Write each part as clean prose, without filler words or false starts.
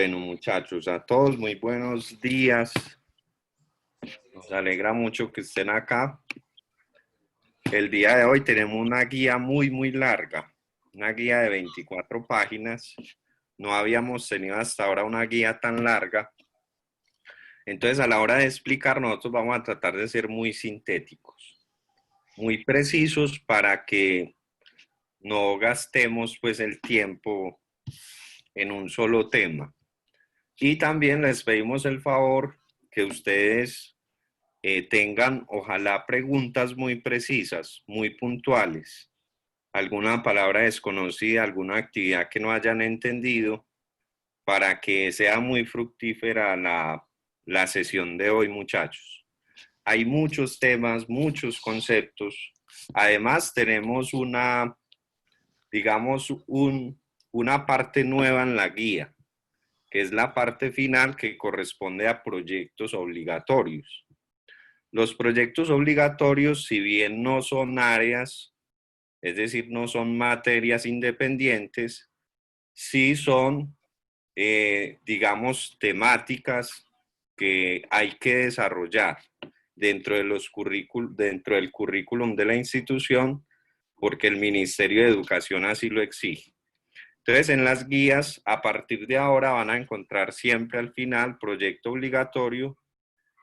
Bueno, muchachos, a todos muy buenos días. Nos alegra mucho que estén acá. El día de hoy tenemos una guía muy larga, una guía de 24 páginas. No habíamos tenido hasta ahora una guía tan larga. Entonces, a la hora de explicar, nosotros vamos a tratar de ser muy sintéticos, muy precisos para que no gastemos pues el tiempo en un solo tema. Y también les pedimos el favor que ustedes tengan, ojalá, preguntas muy precisas, muy puntuales, alguna palabra desconocida, alguna actividad que no hayan entendido, para que sea muy fructífera la sesión de hoy, muchachos. Hay muchos temas, muchos conceptos. Además, tenemos digamos, una parte nueva en la guía, que es la parte final que corresponde a proyectos obligatorios. Los proyectos obligatorios, si bien no son áreas, es decir, no son materias independientes, sí son, digamos, temáticas que hay que desarrollar dentro dentro del currículum de la institución, porque el Ministerio de Educación así lo exige. Entonces, en las guías, a partir de ahora van a encontrar siempre al final proyecto obligatorio.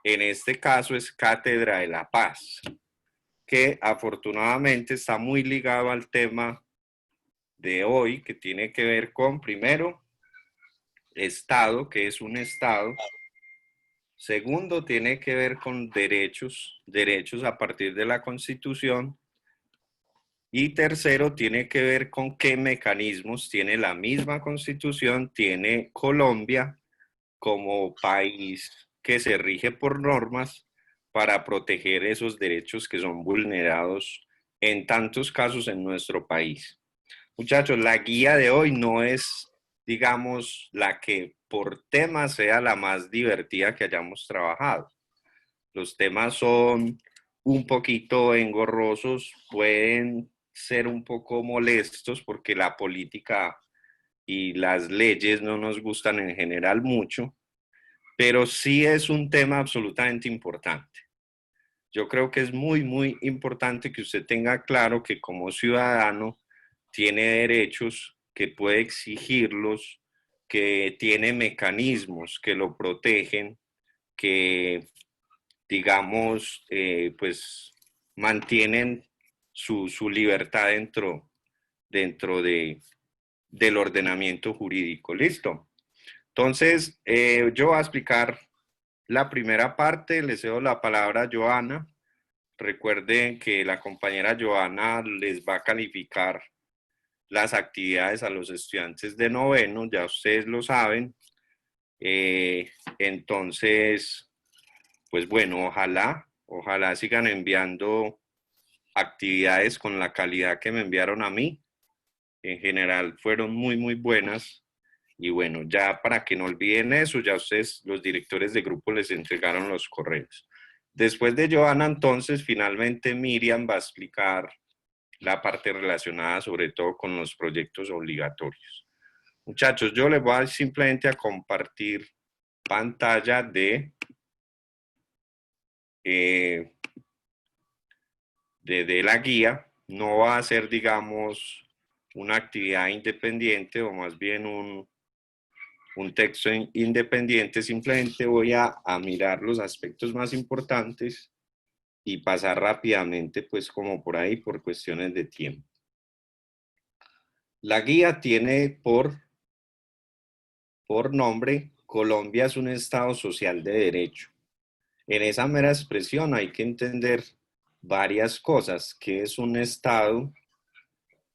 En este caso es Cátedra de la Paz, que afortunadamente está muy ligado al tema de hoy, que tiene que ver con, primero, Estado, que es un Estado. Segundo, tiene que ver con derechos a partir de la Constitución. Y tercero, tiene que ver con qué mecanismos tiene la misma Constitución, tiene Colombia como país que se rige por normas para proteger esos derechos que son vulnerados en tantos casos en nuestro país. Muchachos, la guía de hoy no es, digamos, la que por tema sea la más divertida que hayamos trabajado. Los temas son un poquito engorrosos, pueden ser un poco molestos porque la política y las leyes no nos gustan en general mucho, pero sí es un tema absolutamente importante. Yo creo que es muy importante que usted tenga claro que como ciudadano tiene derechos, que puede exigirlos, que tiene mecanismos que lo protegen, que, digamos, pues mantienen su libertad dentro del ordenamiento jurídico. ¿Listo? Entonces, yo voy a explicar la primera parte, le cedo la palabra a Joana. Recuerden que la compañera Joana les va a calificar las actividades a los estudiantes de noveno, ya ustedes lo saben. Entonces, pues bueno, ojalá sigan enviando actividades con la calidad que me enviaron a mí. En general fueron muy buenas. Y bueno, ya para que no olviden eso, ya ustedes, los directores de grupo, les entregaron los correos. Después de Joana, entonces, finalmente Miriam va a explicar la parte relacionada sobre todo con los proyectos obligatorios. Muchachos, yo les voy simplemente a compartir pantalla eh, de la guía. No va a ser, digamos, una actividad independiente o más bien un texto independiente, simplemente voy a mirar los aspectos más importantes y pasar rápidamente, pues como por ahí, por cuestiones de tiempo. La guía tiene por nombre Colombia es un Estado social de derecho. En esa mera expresión hay que entender varias cosas, qué es un Estado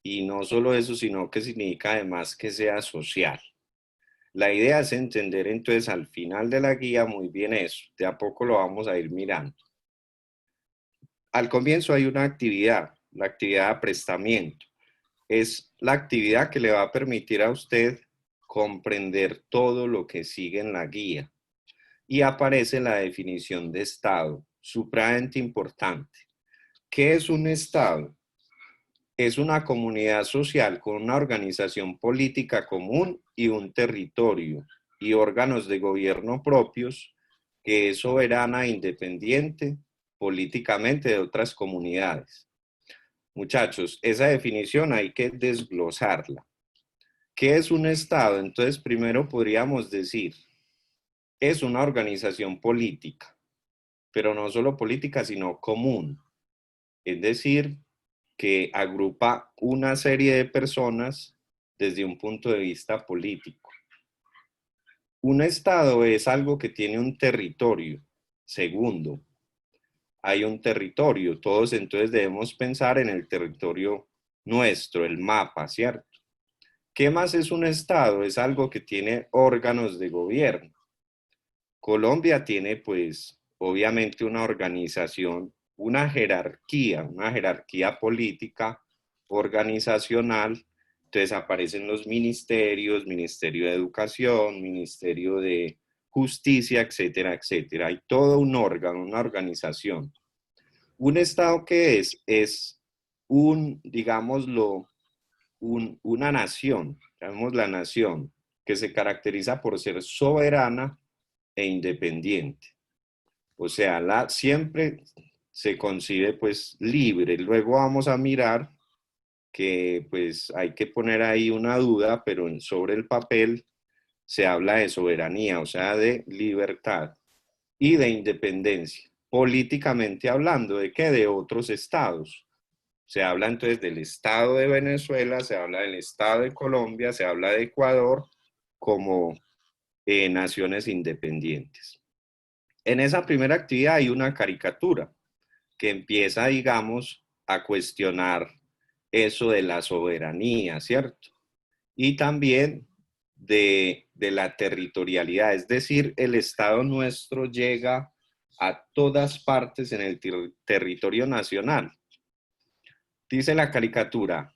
y no solo eso, sino que significa además que sea social. La idea es entender entonces al final de la guía muy bien eso, de a poco lo vamos a ir mirando. Al comienzo hay una actividad, la actividad de aprestamiento. Es la actividad que le va a permitir a usted comprender todo lo que sigue en la guía. Y aparece la definición de Estado, supremamente importante. ¿Qué es un Estado? Es una comunidad social con una organización política común y un territorio y órganos de gobierno propios, que es soberana e independiente políticamente de otras comunidades. Muchachos, esa definición hay que desglosarla. ¿Qué es un Estado? Entonces, primero podríamos decir, es una organización política, pero no solo política, sino común. Es decir, que agrupa una serie de personas desde un punto de vista político. Un Estado es algo que tiene un territorio. Segundo, hay un territorio. Todos entonces debemos pensar en el territorio nuestro, el mapa, ¿cierto? ¿Qué más es un Estado? Es algo que tiene órganos de gobierno. Colombia tiene, pues, obviamente una organización, una jerarquía política, organizacional. Entonces aparecen los ministerios, Ministerio de Educación, Ministerio de Justicia, etcétera, etcétera. Hay todo un órgano, una organización. ¿Un Estado qué es? Es digámoslo, una nación, llamemos la nación, que se caracteriza por ser soberana e independiente. O sea, siempre se concibe pues libre. Luego vamos a mirar que pues hay que poner ahí una duda, pero sobre el papel se habla de soberanía, o sea, de libertad y de independencia. Políticamente hablando, ¿de qué? De otros estados. Se habla entonces del Estado de Venezuela, se habla del Estado de Colombia, se habla de Ecuador como naciones independientes. En esa primera actividad hay una caricatura que empieza, digamos, a cuestionar eso de la soberanía, ¿cierto? Y también de la territorialidad, es decir, el Estado nuestro llega a todas partes en el territorio nacional. Dice la caricatura,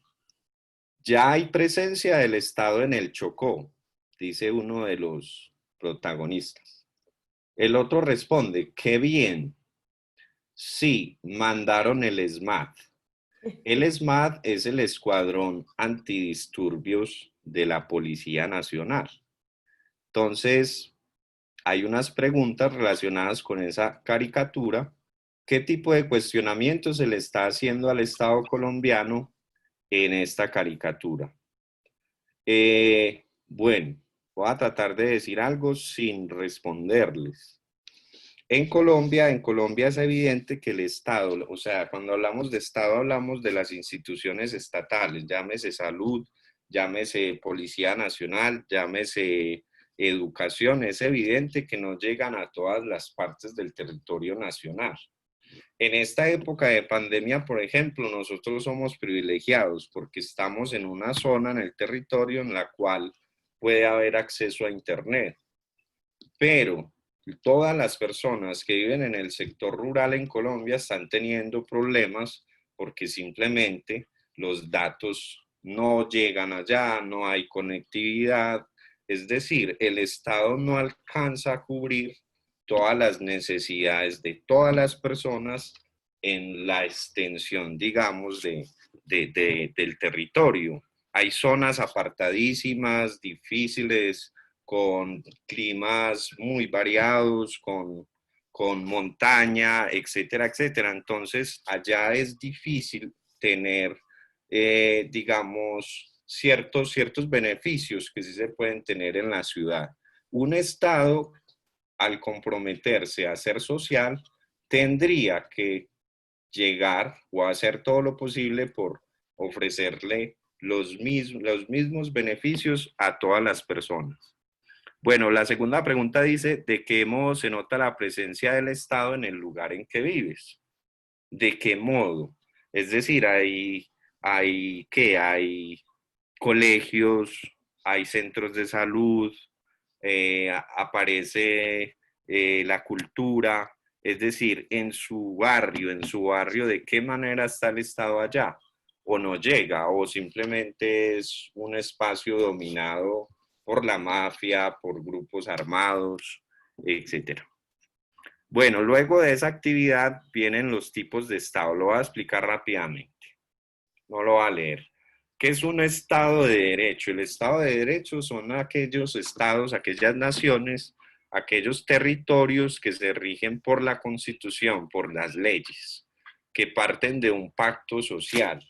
ya hay presencia del Estado en el Chocó, dice uno de los protagonistas. El otro responde, qué bien, sí, mandaron el SMAT. El SMAT es el Escuadrón Antidisturbios de la Policía Nacional. Entonces, hay unas preguntas relacionadas con esa caricatura. ¿Qué tipo de cuestionamiento se le está haciendo al Estado colombiano en esta caricatura? Bueno, voy a tratar de decir algo sin responderles. En Colombia es evidente que el Estado, o sea, cuando hablamos de Estado hablamos de las instituciones estatales, llámese salud, llámese Policía Nacional, llámese educación, es evidente que no llegan a todas las partes del territorio nacional. En esta época de pandemia, por ejemplo, nosotros somos privilegiados porque estamos en una zona en el territorio en la cual puede haber acceso a Internet, pero todas las personas que viven en el sector rural en Colombia están teniendo problemas porque simplemente los datos no llegan allá, no hay conectividad, es decir, el Estado no alcanza a cubrir todas las necesidades de todas las personas en la extensión, digamos, del territorio. Hay zonas apartadísimas, difíciles, con climas muy variados, con montaña, etcétera, etcétera. Entonces, allá es difícil tener, digamos, ciertos beneficios que sí se pueden tener en la ciudad. Un Estado, al comprometerse a ser social, tendría que llegar o hacer todo lo posible por ofrecerle los mismos beneficios a todas las personas. Bueno, la segunda pregunta dice, ¿de qué modo se nota la presencia del Estado en el lugar en que vives? ¿De qué modo? Es decir, hay colegios, hay centros de salud, aparece la cultura, es decir, en su barrio, ¿de qué manera está el Estado allá? O no llega, o simplemente es un espacio dominado por la mafia, por grupos armados, etcétera. Bueno, luego de esa actividad vienen los tipos de Estado. Lo voy a explicar rápidamente, no lo voy a leer. ¿Qué es un Estado de Derecho? El Estado de Derecho son aquellos estados, aquellas naciones, aquellos territorios que se rigen por la Constitución, por las leyes, que parten de un pacto social.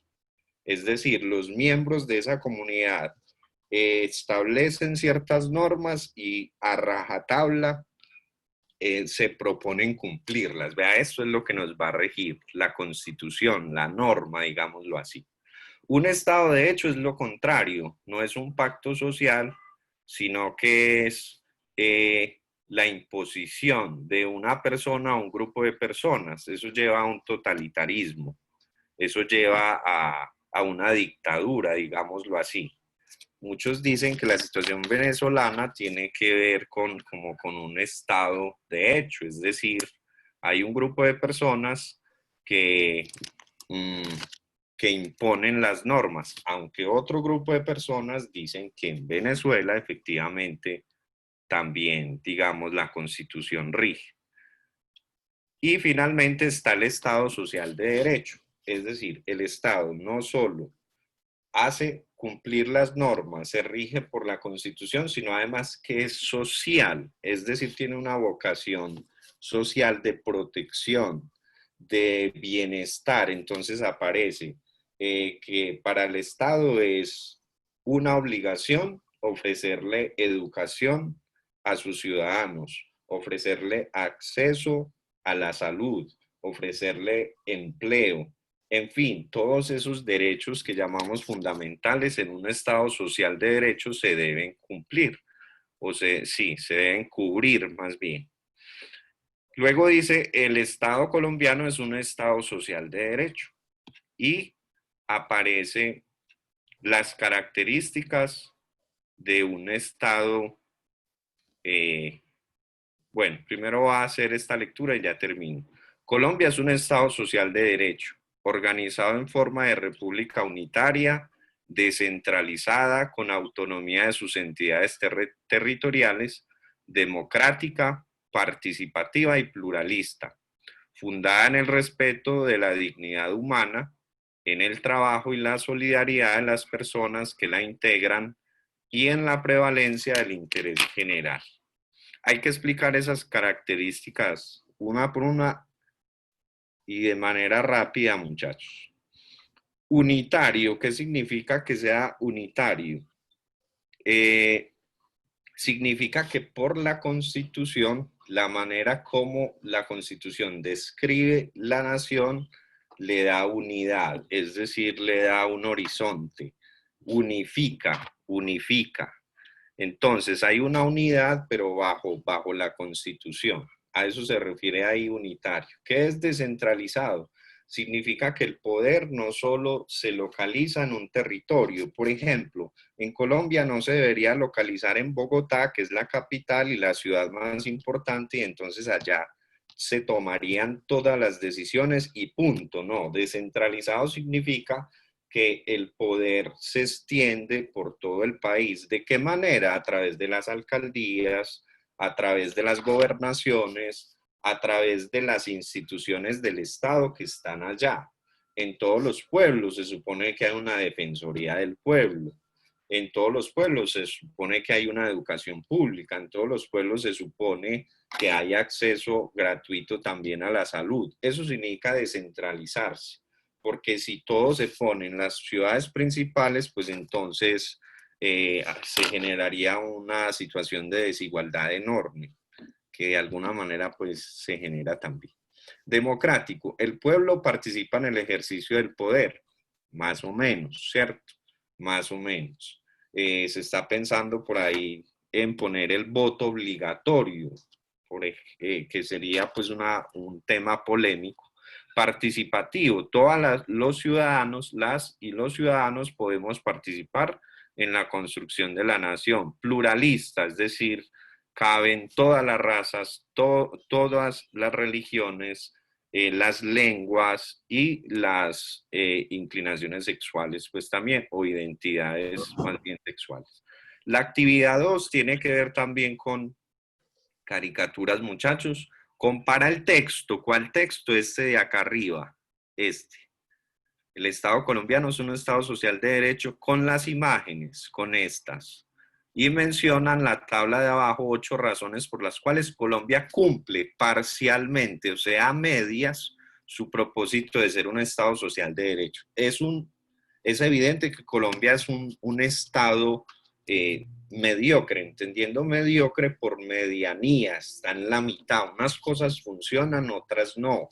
Es decir, los miembros de esa comunidad establecen ciertas normas y a rajatabla se proponen cumplirlas. Vea, esto es lo que nos va a regir, la Constitución, la norma, digámoslo así. Un Estado de hecho es lo contrario, no es un pacto social, sino que es la imposición de una persona a un grupo de personas. Eso lleva a un totalitarismo, eso lleva a una dictadura, digámoslo así. Muchos dicen que la situación venezolana tiene que ver como con un estado de hecho, es decir, hay un grupo de personas que, mmm, que imponen las normas, aunque otro grupo de personas dicen que en Venezuela efectivamente también, digamos, la Constitución rige. Y finalmente está el Estado social de derecho, es decir, el Estado no solo hace cumplir las normas, se rige por la Constitución, sino además que es social, es decir, tiene una vocación social de protección, de bienestar. Entonces aparece que para el Estado es una obligación ofrecerle educación a sus ciudadanos, ofrecerle acceso a la salud, ofrecerle empleo, en fin, todos esos derechos que llamamos fundamentales en un Estado social de derechos se deben cumplir, sí, se deben cubrir más bien. Luego dice, el Estado colombiano es un Estado social de derecho y aparece las características de un Estado, bueno, primero va a hacer esta lectura y ya termino. Colombia es un Estado social de derecho, organizado en forma de república unitaria, descentralizada, con autonomía de sus entidades territoriales, democrática, participativa y pluralista, fundada en el respeto de la dignidad humana, en el trabajo y la solidaridad de las personas que la integran y en la prevalencia del interés general. Hay que explicar esas características una por una y de manera rápida, muchachos. Unitario, ¿qué significa que sea unitario? Significa que por la Constitución, la manera como la Constitución describe la nación le da unidad, es decir, le da un horizonte, unifica. Entonces hay una unidad, pero bajo la Constitución. A eso se refiere ahí unitario. ¿Qué es descentralizado? Significa que el poder no solo se localiza en un territorio. Por ejemplo, en Colombia no se debería localizar en Bogotá, que es la capital y la ciudad más importante, y entonces allá se tomarían todas las decisiones y punto. No, descentralizado significa que el poder se extiende por todo el país. ¿De qué manera? A través de las alcaldías, a través de las gobernaciones, a través de las instituciones del Estado que están allá. En todos los pueblos se supone que hay una defensoría del pueblo. En todos los pueblos se supone que hay una educación pública. En todos los pueblos se supone que hay acceso gratuito también a la salud. Eso significa descentralizarse, porque si todo se pone en las ciudades principales, pues entonces se generaría una situación de desigualdad enorme, que de alguna manera pues se genera también. Democrático, el pueblo participa en el ejercicio del poder, más o menos, ¿cierto? Más o menos. Se está pensando por ahí en poner el voto obligatorio, que sería pues un tema polémico. Participativo, los ciudadanos, las y los ciudadanos podemos participar en la construcción de la nación. Pluralista, es decir, caben todas las razas, todas las religiones, las lenguas y las inclinaciones sexuales, pues también, o identidades más bien sexuales. La actividad 2 tiene que ver también con caricaturas, muchachos. Compara el texto. ¿Cuál texto? Este de acá arriba. Este. El Estado colombiano es un Estado social de derecho con las imágenes, con estas. Y mencionan la tabla de abajo 8 razones por las cuales Colombia cumple parcialmente, o sea, a medias, su propósito de ser un Estado social de derecho. Es evidente que Colombia es un Estado mediocre, entendiendo mediocre por medianía, está en la mitad. Unas cosas funcionan, otras no.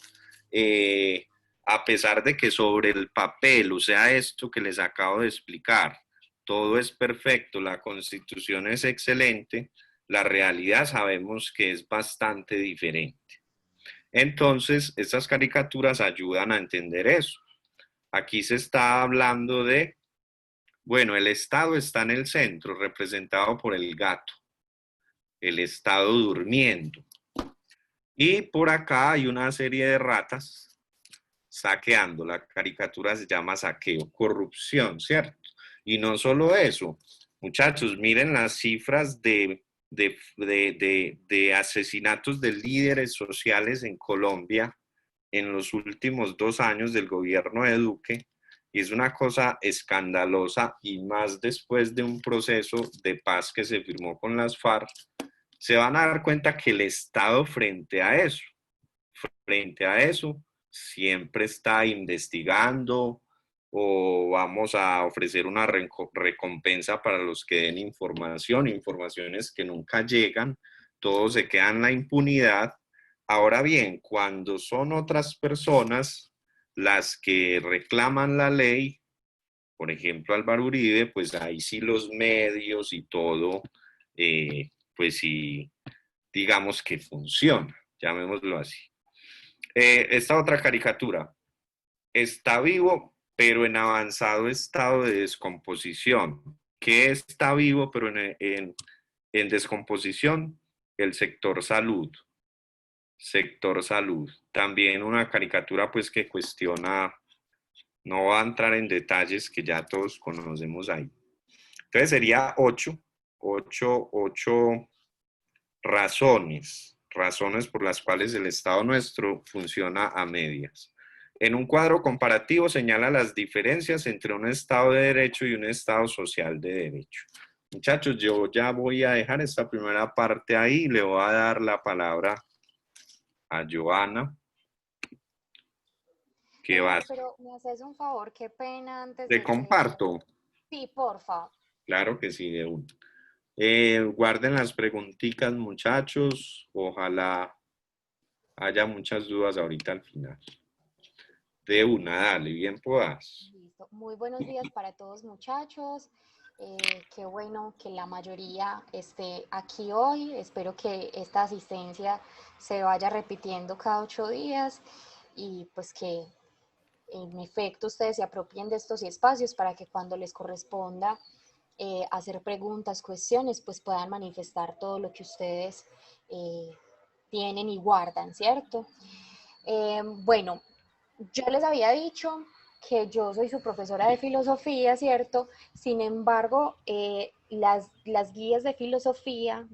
A pesar de que sobre el papel, o sea, esto que les acabo de explicar, todo es perfecto, la constitución es excelente, la realidad sabemos que es bastante diferente. Entonces, estas caricaturas ayudan a entender eso. Aquí se está hablando de, bueno, el Estado está en el centro, representado por el gato, el Estado durmiendo. Y por acá hay una serie de ratas saqueando. La caricatura se llama saqueo, corrupción, ¿cierto? Y no solo eso, muchachos, miren las cifras de asesinatos de líderes sociales en Colombia en los últimos 2 años del gobierno de Duque. Y es una cosa escandalosa, y más después de un proceso de paz que se firmó con las FARC, se van a dar cuenta que el Estado frente a eso, siempre está investigando o vamos a ofrecer una recompensa para los que den información, informaciones que nunca llegan, todo se queda en la impunidad. Ahora bien, cuando son otras personas las que reclaman la ley, por ejemplo Álvaro Uribe, pues ahí sí los medios y todo, pues sí, digamos que funciona, llamémoslo así. Esta otra caricatura, está vivo, pero en avanzado estado de descomposición. ¿Qué está vivo, pero en descomposición? El sector salud. Sector salud. También una caricatura pues que cuestiona, no va a entrar en detalles que ya todos conocemos ahí. Entonces sería ocho razones por las cuales el Estado nuestro funciona a medias. En un cuadro comparativo señala las diferencias entre un Estado de derecho y un Estado social de derecho. Muchachos, yo ya voy a dejar esta primera parte ahí, le voy a dar la palabra a Joana, que va. Pero me haces un favor, qué pena antes Te de que... comparto, Sí, porfa. claro que sí, de uno. Guarden las preguntitas, muchachos, ojalá haya muchas dudas ahorita al final. De una, dale, bien puedas. Listo. Muy buenos días para todos, muchachos. Qué bueno que la mayoría esté aquí hoy. Espero que esta asistencia se vaya repitiendo cada 8 días y pues que en efecto ustedes se apropien de estos espacios para que cuando les corresponda hacer preguntas, cuestiones, pues puedan manifestar todo lo que ustedes eh, tienen y guardan, ¿cierto? Bueno, yo les había dicho que yo soy su profesora de filosofía, ¿cierto? Sin embargo, las guías de filosofía,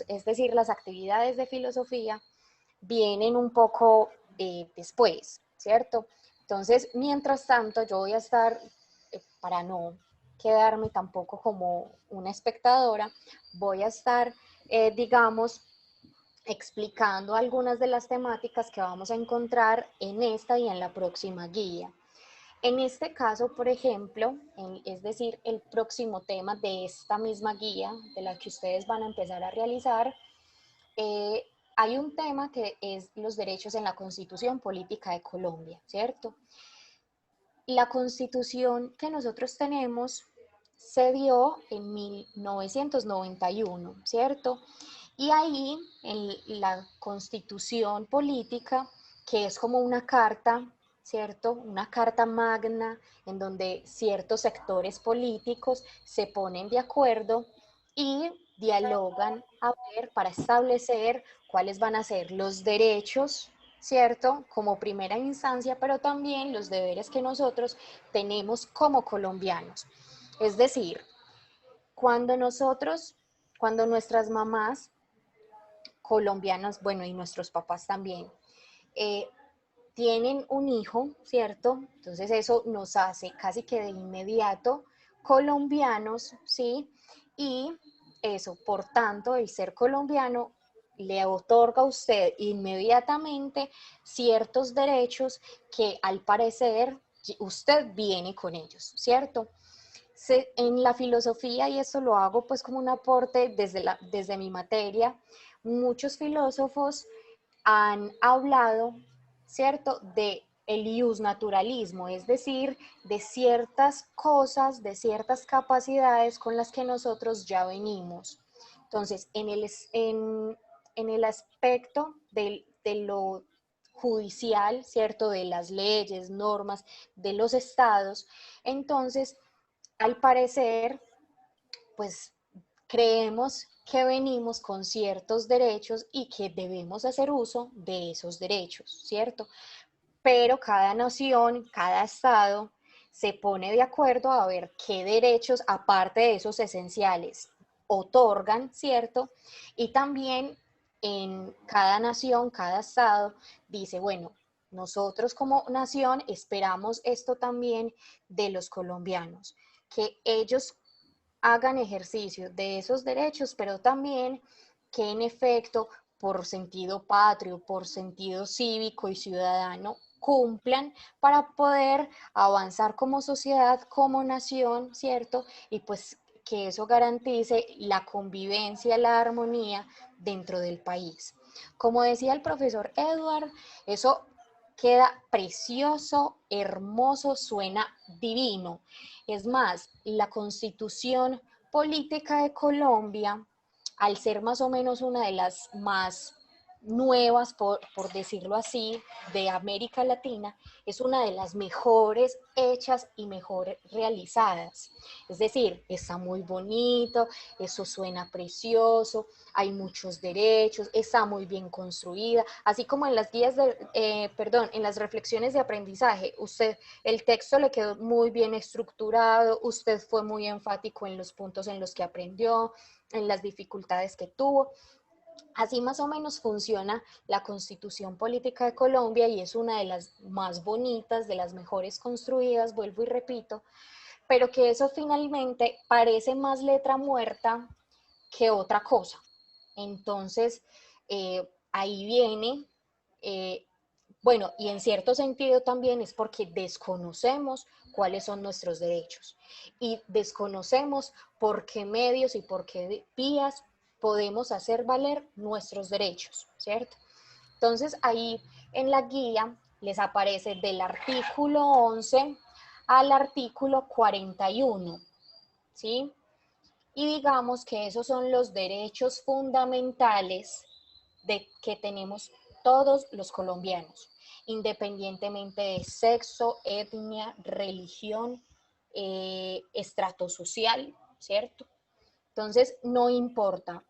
es decir, las actividades de filosofía, vienen un poco después, ¿cierto? Entonces, mientras tanto, yo voy a estar, para no quedarme tampoco como una espectadora, voy a estar, digamos, explicando algunas de las temáticas que vamos a encontrar en esta y en la próxima guía. En este caso, por ejemplo, es decir, el próximo tema de esta misma guía, de la que ustedes van a empezar a realizar, eh, hay un tema que es los derechos en la Constitución Política de Colombia, ¿cierto? La Constitución que nosotros tenemos se dio en 1991, ¿cierto? Y ahí, en la Constitución Política, que es como una carta, ¿cierto? Una carta magna en donde ciertos sectores políticos se ponen de acuerdo y dialogan a ver para establecer cuáles van a ser los derechos, ¿cierto? Como primera instancia, pero también los deberes que nosotros tenemos como colombianos. Es decir, cuando nosotros, cuando nuestras mamás colombianas, bueno, y nuestros papás también, eh, tienen un hijo, ¿cierto? Entonces eso nos hace casi que de inmediato colombianos, ¿sí? Y eso, por tanto, el ser colombiano le otorga a usted inmediatamente ciertos derechos que al parecer usted viene con ellos, ¿cierto? En la filosofía, y esto lo hago pues como un aporte desde mi materia, muchos filósofos han hablado, ¿cierto?, de el naturalismo, es decir, de ciertas cosas, de ciertas capacidades con las que nosotros ya venimos. Entonces, en el aspecto de lo judicial, ¿cierto?, de las leyes, normas, de los estados, entonces, al parecer, pues creemos que venimos con ciertos derechos y que debemos hacer uso de esos derechos, ¿cierto? Pero cada nación, cada estado se pone de acuerdo a ver qué derechos, aparte de esos esenciales, otorgan, ¿cierto? Y también en cada nación, cada estado dice, bueno, nosotros como nación esperamos esto también de los colombianos, que ellos hagan ejercicio de esos derechos, pero también que en efecto, por sentido patrio, por sentido cívico y ciudadano, cumplan para poder avanzar como sociedad, como nación, ¿cierto? Y pues que eso garantice la convivencia, la armonía dentro del país. Como decía el profesor Edward, eso queda precioso, hermoso, suena divino. Es más, la constitución política de Colombia, al ser más o menos una de las más nuevas, por decirlo así, de América Latina, es una de las mejores hechas y mejor realizadas. Es decir, está muy bonito, eso suena precioso, hay muchos derechos, está muy bien construida, así como en las guías en las reflexiones de aprendizaje, el texto le quedó muy bien estructurado, usted fue muy enfático en los puntos en los que aprendió, en las dificultades que tuvo. Así más o menos funciona la Constitución Política de Colombia y es una de las más bonitas, de las mejores construidas, vuelvo y repito, pero que eso finalmente parece más letra muerta que otra cosa. Entonces, ahí viene, eh, bueno, y en cierto sentido también es porque desconocemos cuáles son nuestros derechos y desconocemos por qué medios y por qué vías podemos hacer valer nuestros derechos, ¿cierto? Entonces ahí en la guía les aparece del artículo 11 al artículo 41, ¿sí? Y digamos que esos son los derechos fundamentales que tenemos todos los colombianos, independientemente de sexo, etnia, religión, estrato social, ¿cierto? Entonces, no importa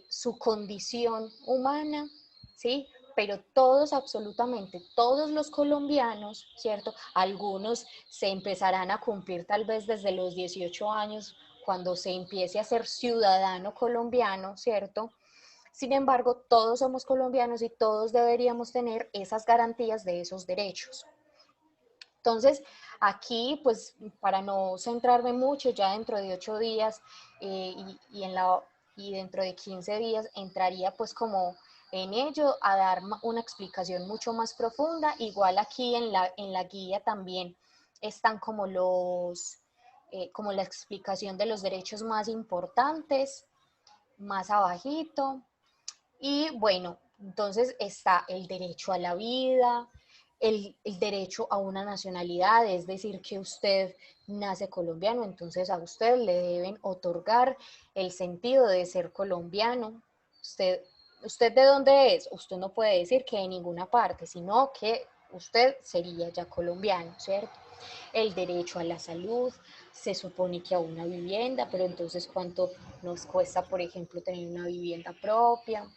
su condición humana, ¿sí? Pero todos, absolutamente todos los colombianos, ¿cierto? Algunos se empezarán a cumplir tal vez desde los 18 años, cuando se empiece a ser ciudadano colombiano, ¿cierto? Sin embargo, todos somos colombianos y todos deberíamos tener esas garantías de esos derechos. Entonces, aquí, pues, para no centrarme mucho, ya dentro de 8 días y dentro de 15 días entraría pues como en ello a dar una explicación mucho más profunda. Igual aquí en la guía también están como la explicación de los derechos más importantes, más abajito. Y bueno, entonces está el derecho a la vida, el derecho a una nacionalidad, es decir, que usted nace colombiano, entonces a usted le deben otorgar el sentido de ser colombiano. Usted, ¿Usted de dónde es? Usted no puede decir que de ninguna parte, sino que usted sería ya colombiano, ¿cierto? El derecho a la salud, se supone que a una vivienda, pero entonces ¿cuánto nos cuesta, por ejemplo, tener una vivienda propia?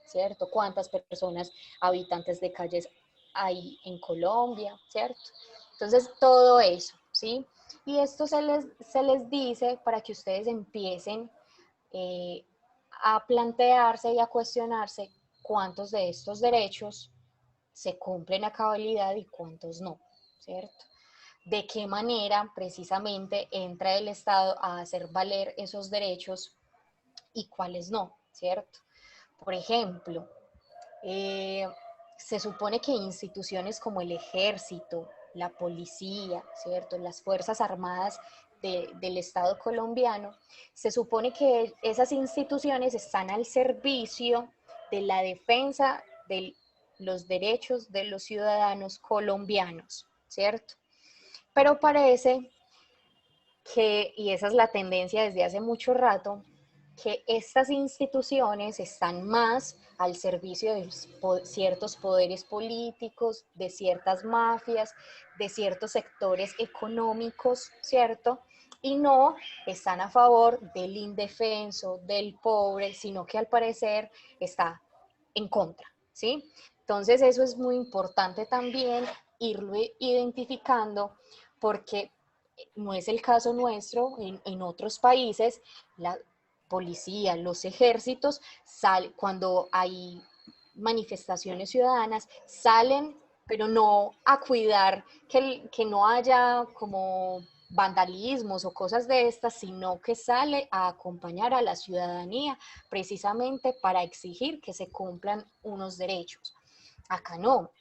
¿Cierto? ¿Cuántas personas, habitantes de calles hay en Colombia? ¿Cierto? Entonces, todo eso, ¿sí? Y esto se les dice para que ustedes empiecen eh, a plantearse y a cuestionarse cuántos de estos derechos se cumplen a cabalidad y cuántos no, ¿cierto? De qué manera precisamente entra el Estado a hacer valer esos derechos y cuáles no, ¿cierto? Por ejemplo, se supone que instituciones como el ejército, la policía, ¿cierto? Las Fuerzas Armadas del Estado colombiano, se supone que esas instituciones están al servicio de la defensa de los derechos de los ciudadanos colombianos, ¿cierto? Pero parece que, y esa es la tendencia desde hace mucho rato, que estas instituciones están más al servicio de ciertos poderes políticos, de ciertas mafias, de ciertos sectores económicos, ¿cierto? Y no están a favor del indefenso, del pobre, sino que al parecer está en contra, ¿sí? Entonces eso es muy importante también irlo identificando porque no es el caso nuestro, en otros países la policía, los ejércitos, cuando hay manifestaciones ciudadanas, salen, pero no a cuidar que no haya como vandalismos o cosas de estas, sino que sale a acompañar a la ciudadanía precisamente para exigir que se cumplan unos derechos. Acá no,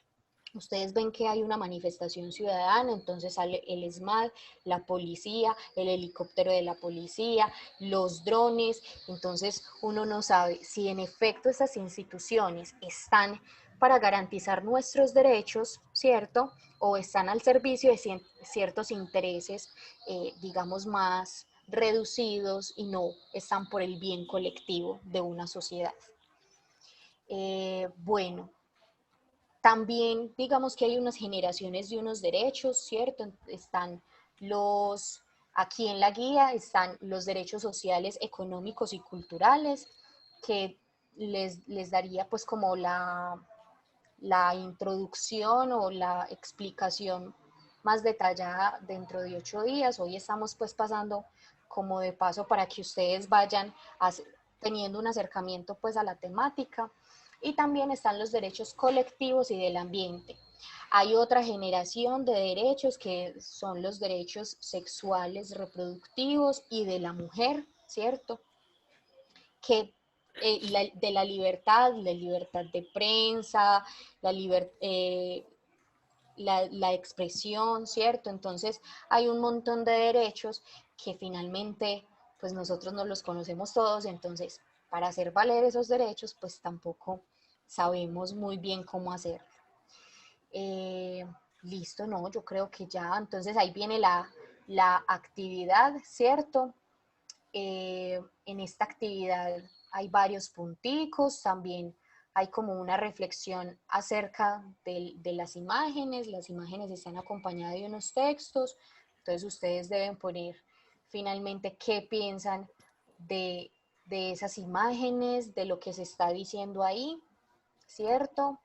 ustedes ven que hay una manifestación ciudadana, entonces sale el ESMAD, la policía, el helicóptero de la policía, los drones, entonces uno no sabe si en efecto estas instituciones están para garantizar nuestros derechos, ¿cierto? O están al servicio de ciertos intereses, digamos, más reducidos y no están por el bien colectivo de una sociedad. Bueno, también digamos que hay unas generaciones de unos derechos, ¿cierto? Están los, aquí en la guía están los derechos sociales, económicos y culturales, que les daría pues como la introducción o la explicación más detallada dentro de 8 días. Hoy estamos pues pasando como de paso para que ustedes vayan teniendo un acercamiento pues a la temática. Y también están los derechos colectivos y del ambiente. Hay otra generación de derechos que son los derechos sexuales, reproductivos y de la mujer, ¿cierto? Que de la libertad de prensa, la expresión, ¿cierto? Entonces hay un montón de derechos que finalmente pues nosotros no los conocemos todos, entonces para hacer valer esos derechos pues tampoco sabemos muy bien cómo hacerlo. Eh, Listo, no, yo creo que ya, entonces ahí viene la actividad, ¿cierto? En esta actividad hay varios punticos, también hay como una reflexión acerca de las imágenes están acompañadas de unos textos, entonces ustedes deben poner finalmente qué piensan de, de esas imágenes, de lo que se está diciendo ahí, ¿cierto?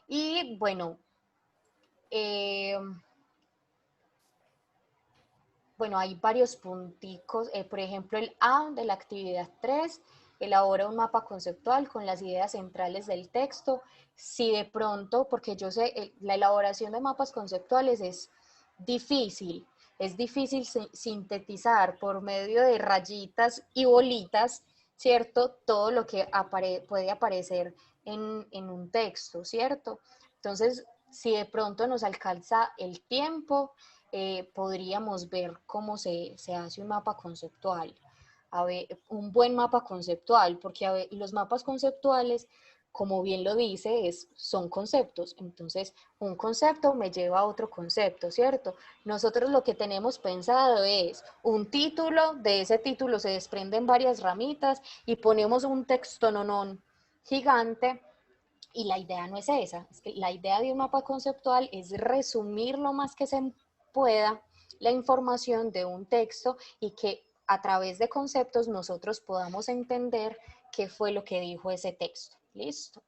Y bueno, eh, bueno, hay varios punticos, por ejemplo, el A de la actividad 3 elabora un mapa conceptual con las ideas centrales del texto. Si de pronto, porque yo sé, la elaboración de mapas conceptuales es difícil sintetizar por medio de rayitas y bolitas, ¿cierto? Todo lo que puede aparecer en un texto, ¿cierto? Entonces, si de pronto nos alcanza el tiempo, podríamos ver cómo se hace un mapa conceptual. A ver, un buen mapa conceptual, porque a ver, los mapas conceptuales, como bien lo dice, son conceptos. Entonces, un concepto me lleva a otro concepto, ¿cierto? Nosotros lo que tenemos pensado es un título, de ese título se desprenden varias ramitas y ponemos un texto nonón gigante. Y la idea no es esa, es que la idea de un mapa conceptual es resumir lo más que se pueda la información de un texto y que a través de conceptos nosotros podamos entender qué fue lo que dijo ese texto. ¿Listo?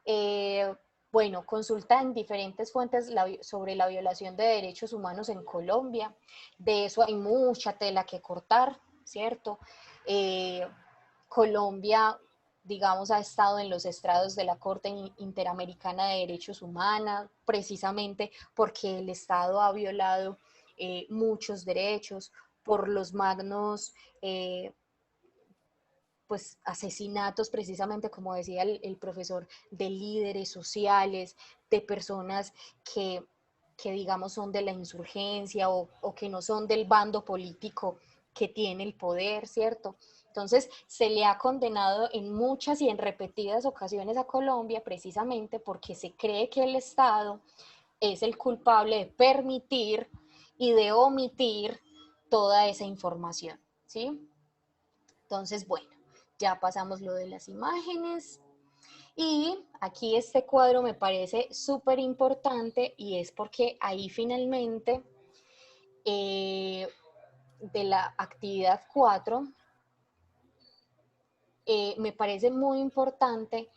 Eh, bueno, consulta en diferentes fuentes sobre la violación de derechos humanos en Colombia. De eso hay mucha tela que cortar, ¿cierto? Colombia digamos, ha estado en los estrados de la Corte Interamericana de Derechos Humanos, precisamente porque el Estado ha violado muchos derechos por los magnos pues asesinatos, precisamente como decía el profesor, de líderes sociales, de personas que digamos son de la insurgencia o que no son del bando político que tiene el poder, ¿cierto? Entonces, se le ha condenado en muchas y en repetidas ocasiones a Colombia precisamente porque se cree que el Estado es el culpable de permitir y de omitir toda esa información, ¿sí? Entonces, bueno, ya pasamos lo de las imágenes. Y aquí este cuadro me parece súper importante y es porque ahí finalmente de la actividad 4 me parece muy importante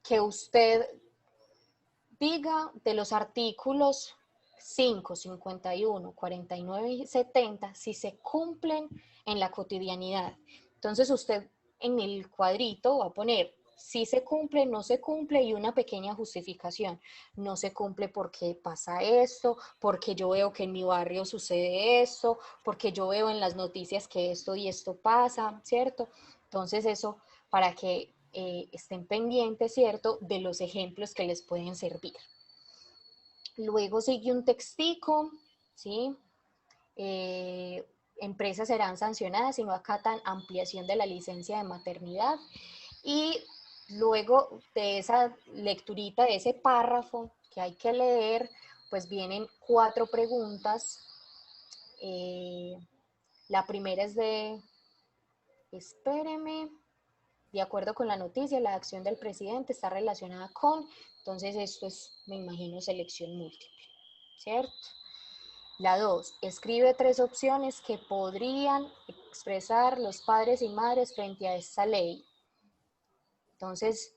que usted diga de los artículos 5, 51, 49 y 70 si se cumplen en la cotidianidad. Entonces usted en el cuadrito va a poner si se cumple, no se cumple y una pequeña justificación. No se cumple porque pasa esto, porque yo veo que en mi barrio sucede esto, porque yo veo en las noticias que esto y esto pasa, ¿cierto? Entonces eso para que estén pendientes, ¿cierto?, de los ejemplos que les pueden servir. Luego sigue un textico, ¿sí? Empresas serán sancionadas si no acatan ampliación de la licencia de maternidad. Y luego de esa lecturita, de ese párrafo que hay que leer, pues vienen 4 preguntas. La primera es de, espéreme, de acuerdo con la noticia, la acción del presidente está relacionada con, entonces esto es, me imagino, selección múltiple, ¿cierto? La 2, escribe 3 opciones que podrían expresar los padres y madres frente a esta ley. Entonces,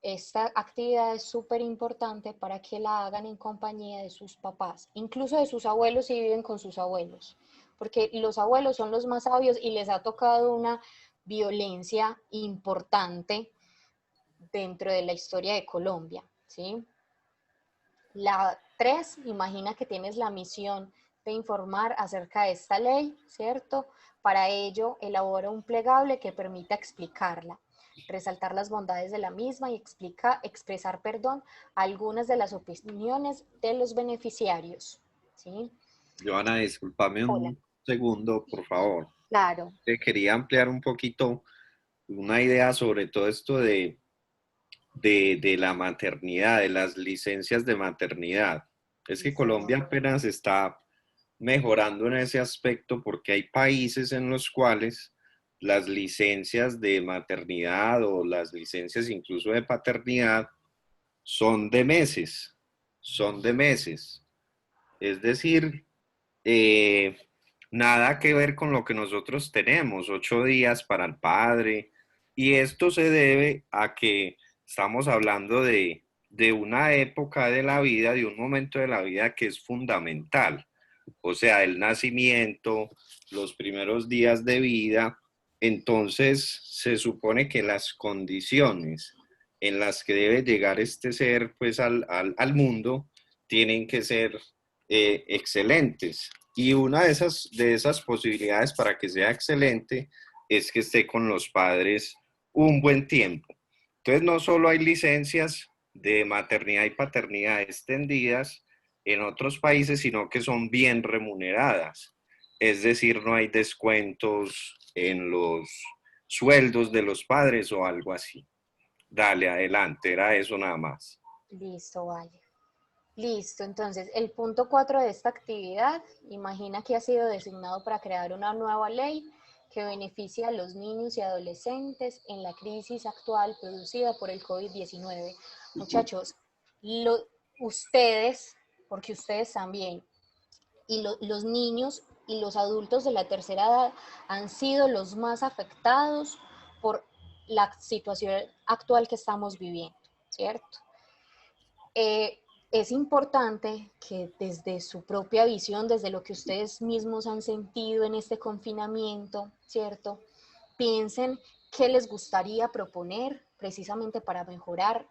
esta actividad es súper importante para que la hagan en compañía de sus papás, incluso de sus abuelos si viven con sus abuelos, porque los abuelos son los más sabios y les ha tocado una violencia importante dentro de la historia de Colombia, ¿sí? La 3, imagina que tienes la misión de informar acerca de esta ley, ¿cierto? Para ello, elabora un plegable que permita explicarla, resaltar las bondades de la misma y expresar, perdón, algunas de las opiniones de los beneficiarios, ¿sí? Joana, discúlpame Hola. un segundo, por favor. Claro. Quería ampliar un poquito una idea sobre todo esto de la maternidad, de las licencias de maternidad. Es Sí, que señor. Colombia apenas está mejorando en ese aspecto porque hay países en los cuales las licencias de maternidad o las licencias incluso de paternidad son de meses, son de meses. Es decir, eh, nada que ver con lo que nosotros tenemos, 8 días para el padre, y esto se debe a que estamos hablando de una época de la vida, de un momento de la vida que es fundamental, o sea, el nacimiento, los primeros días de vida. Entonces se supone que las condiciones en las que debe llegar este ser pues al mundo tienen que ser excelentes. Y una de esas posibilidades para que sea excelente es que esté con los padres un buen tiempo. Entonces no solo hay licencias de maternidad y paternidad extendidas en otros países, sino que son bien remuneradas. Es decir, no hay descuentos en los sueldos de los padres o algo así. Dale, adelante, era eso nada más. Listo, vale. Listo, entonces el punto 4 de esta actividad, imagina que ha sido designado para crear una nueva ley que beneficie a los niños y adolescentes en la crisis actual producida por el COVID-19. Muchachos, ustedes, porque ustedes también, y los niños y los adultos de la tercera edad han sido los más afectados por la situación actual que estamos viviendo, ¿cierto? Es importante que desde su propia visión, desde lo que ustedes mismos han sentido en este confinamiento, ¿cierto? Piensen qué les gustaría proponer precisamente para mejorar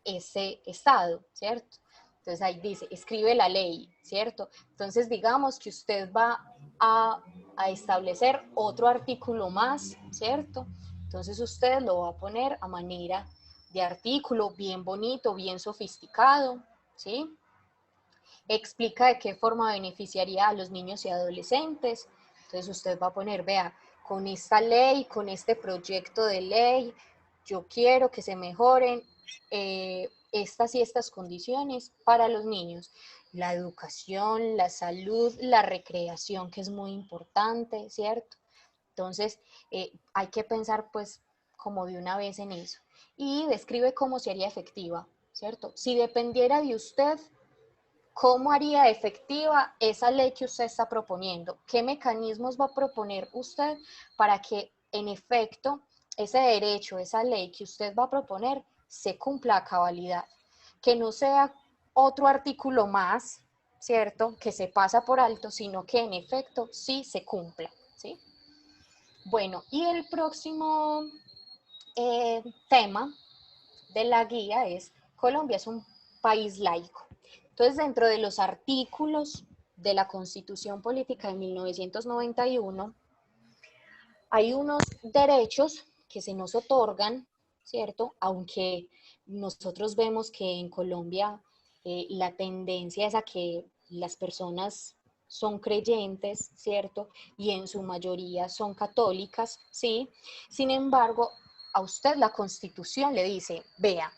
ese estado, ¿cierto? Entonces ahí dice, escribe la ley, ¿cierto? Entonces digamos que usted va a establecer otro artículo más, ¿cierto? Entonces usted lo va a poner a manera de artículo bien bonito, bien sofisticado, ¿sí? Explica de qué forma beneficiaría a los niños y adolescentes. Entonces usted va a poner, vea, con esta ley, con este proyecto de ley, yo quiero que se mejoren estas y estas condiciones para los niños. La educación, la salud, la recreación, que es muy importante, ¿cierto? Entonces, hay que pensar pues como de una vez en eso. Y describe cómo sería efectiva, ¿cierto? Si dependiera de usted, ¿cómo haría efectiva esa ley que usted está proponiendo? ¿Qué mecanismos va a proponer usted para que en efecto ese derecho, esa ley que usted va a proponer se cumpla a cabalidad? Que no sea otro artículo más, ¿cierto? Que se pasa por alto, sino que en efecto sí se cumpla, ¿sí? Bueno, y el próximo tema de la guía es Colombia es un país laico. Entonces, dentro de los artículos de la Constitución Política de 1991, hay unos derechos que se nos otorgan, ¿cierto? Aunque nosotros vemos que en Colombia la tendencia es a que las personas son creyentes, ¿cierto? Y en su mayoría son católicas, ¿sí? Sin embargo, a usted la Constitución le dice, vea,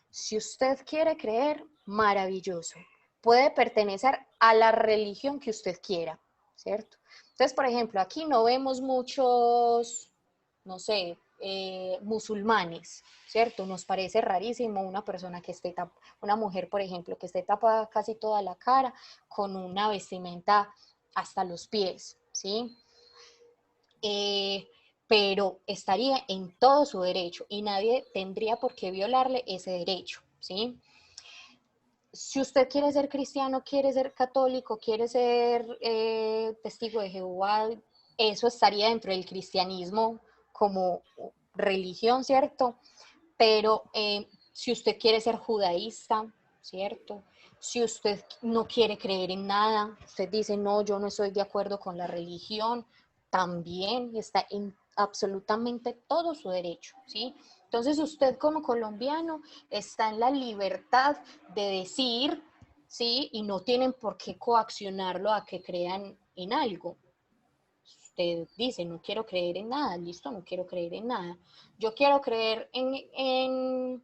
si usted quiere creer, maravilloso. Puede pertenecer a la religión que usted quiera, ¿cierto? Entonces, por ejemplo, aquí no vemos muchos, no sé, musulmanes, ¿cierto? Nos parece rarísimo una persona que esté tapada, una mujer, por ejemplo, que esté tapada casi toda la cara con una vestimenta hasta los pies, ¿sí? Pero estaría en todo su derecho y nadie tendría por qué violarle ese derecho, ¿sí? Si usted quiere ser cristiano, quiere ser católico, quiere ser testigo de Jehová, eso estaría dentro del cristianismo como religión, ¿cierto? Pero si usted quiere ser judaísta, ¿cierto? Si usted no quiere creer en nada, usted dice, no, yo no estoy de acuerdo con la religión, también está en absolutamente todo su derecho, ¿sí? Entonces usted como colombiano está en la libertad de decir, ¿sí? Y no tienen por qué coaccionarlo a que crean en algo. Usted dice, no quiero creer en nada, listo, no quiero creer en nada. Yo quiero creer en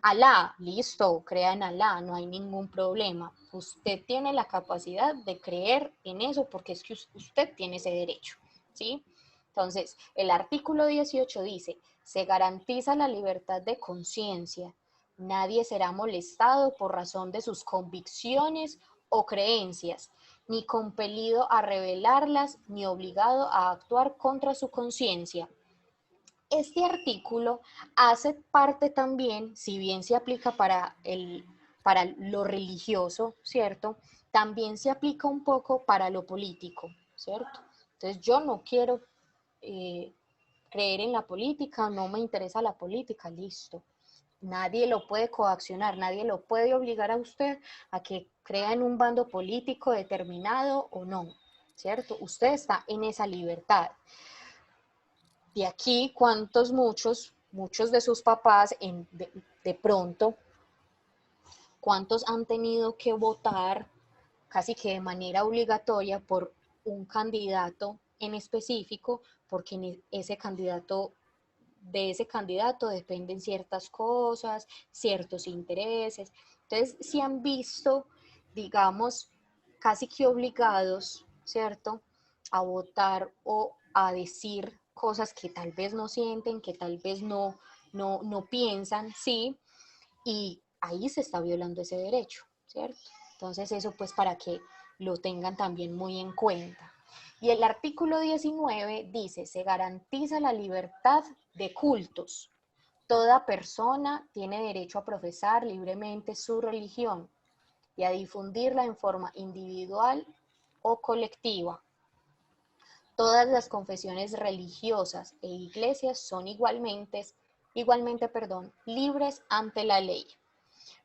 Alá, listo, crea en Alá, no hay ningún problema. Usted tiene la capacidad de creer en eso porque es que usted tiene ese derecho, ¿sí? Entonces, el artículo 18 dice, se garantiza la libertad de conciencia. Nadie será molestado por razón de sus convicciones o creencias, ni compelido a revelarlas, ni obligado a actuar contra su conciencia. Este artículo hace parte también, si bien se aplica para lo religioso, ¿cierto? También se aplica un poco para lo político, ¿cierto? Entonces yo no quiero eh, creer en la política, no me interesa la política, listo. Nadie lo puede coaccionar, nadie lo puede obligar a usted a que crea en un bando político determinado o no, ¿cierto? Usted está en esa libertad. De aquí, muchos de sus papás de pronto, cuántos han tenido que votar casi que de manera obligatoria por un candidato en específico, porque de ese candidato dependen ciertas cosas, ciertos intereses. Entonces, si han visto, digamos, casi que obligados, ¿cierto?, a votar o a decir cosas que tal vez no sienten, que tal vez no piensan, sí, y ahí se está violando ese derecho, ¿cierto? Entonces eso pues para que lo tengan también muy en cuenta. Y el artículo 19 dice, se garantiza la libertad de cultos. Toda persona tiene derecho a profesar libremente su religión y a difundirla en forma individual o colectiva. Todas las confesiones religiosas e iglesias son igualmente, libres ante la ley.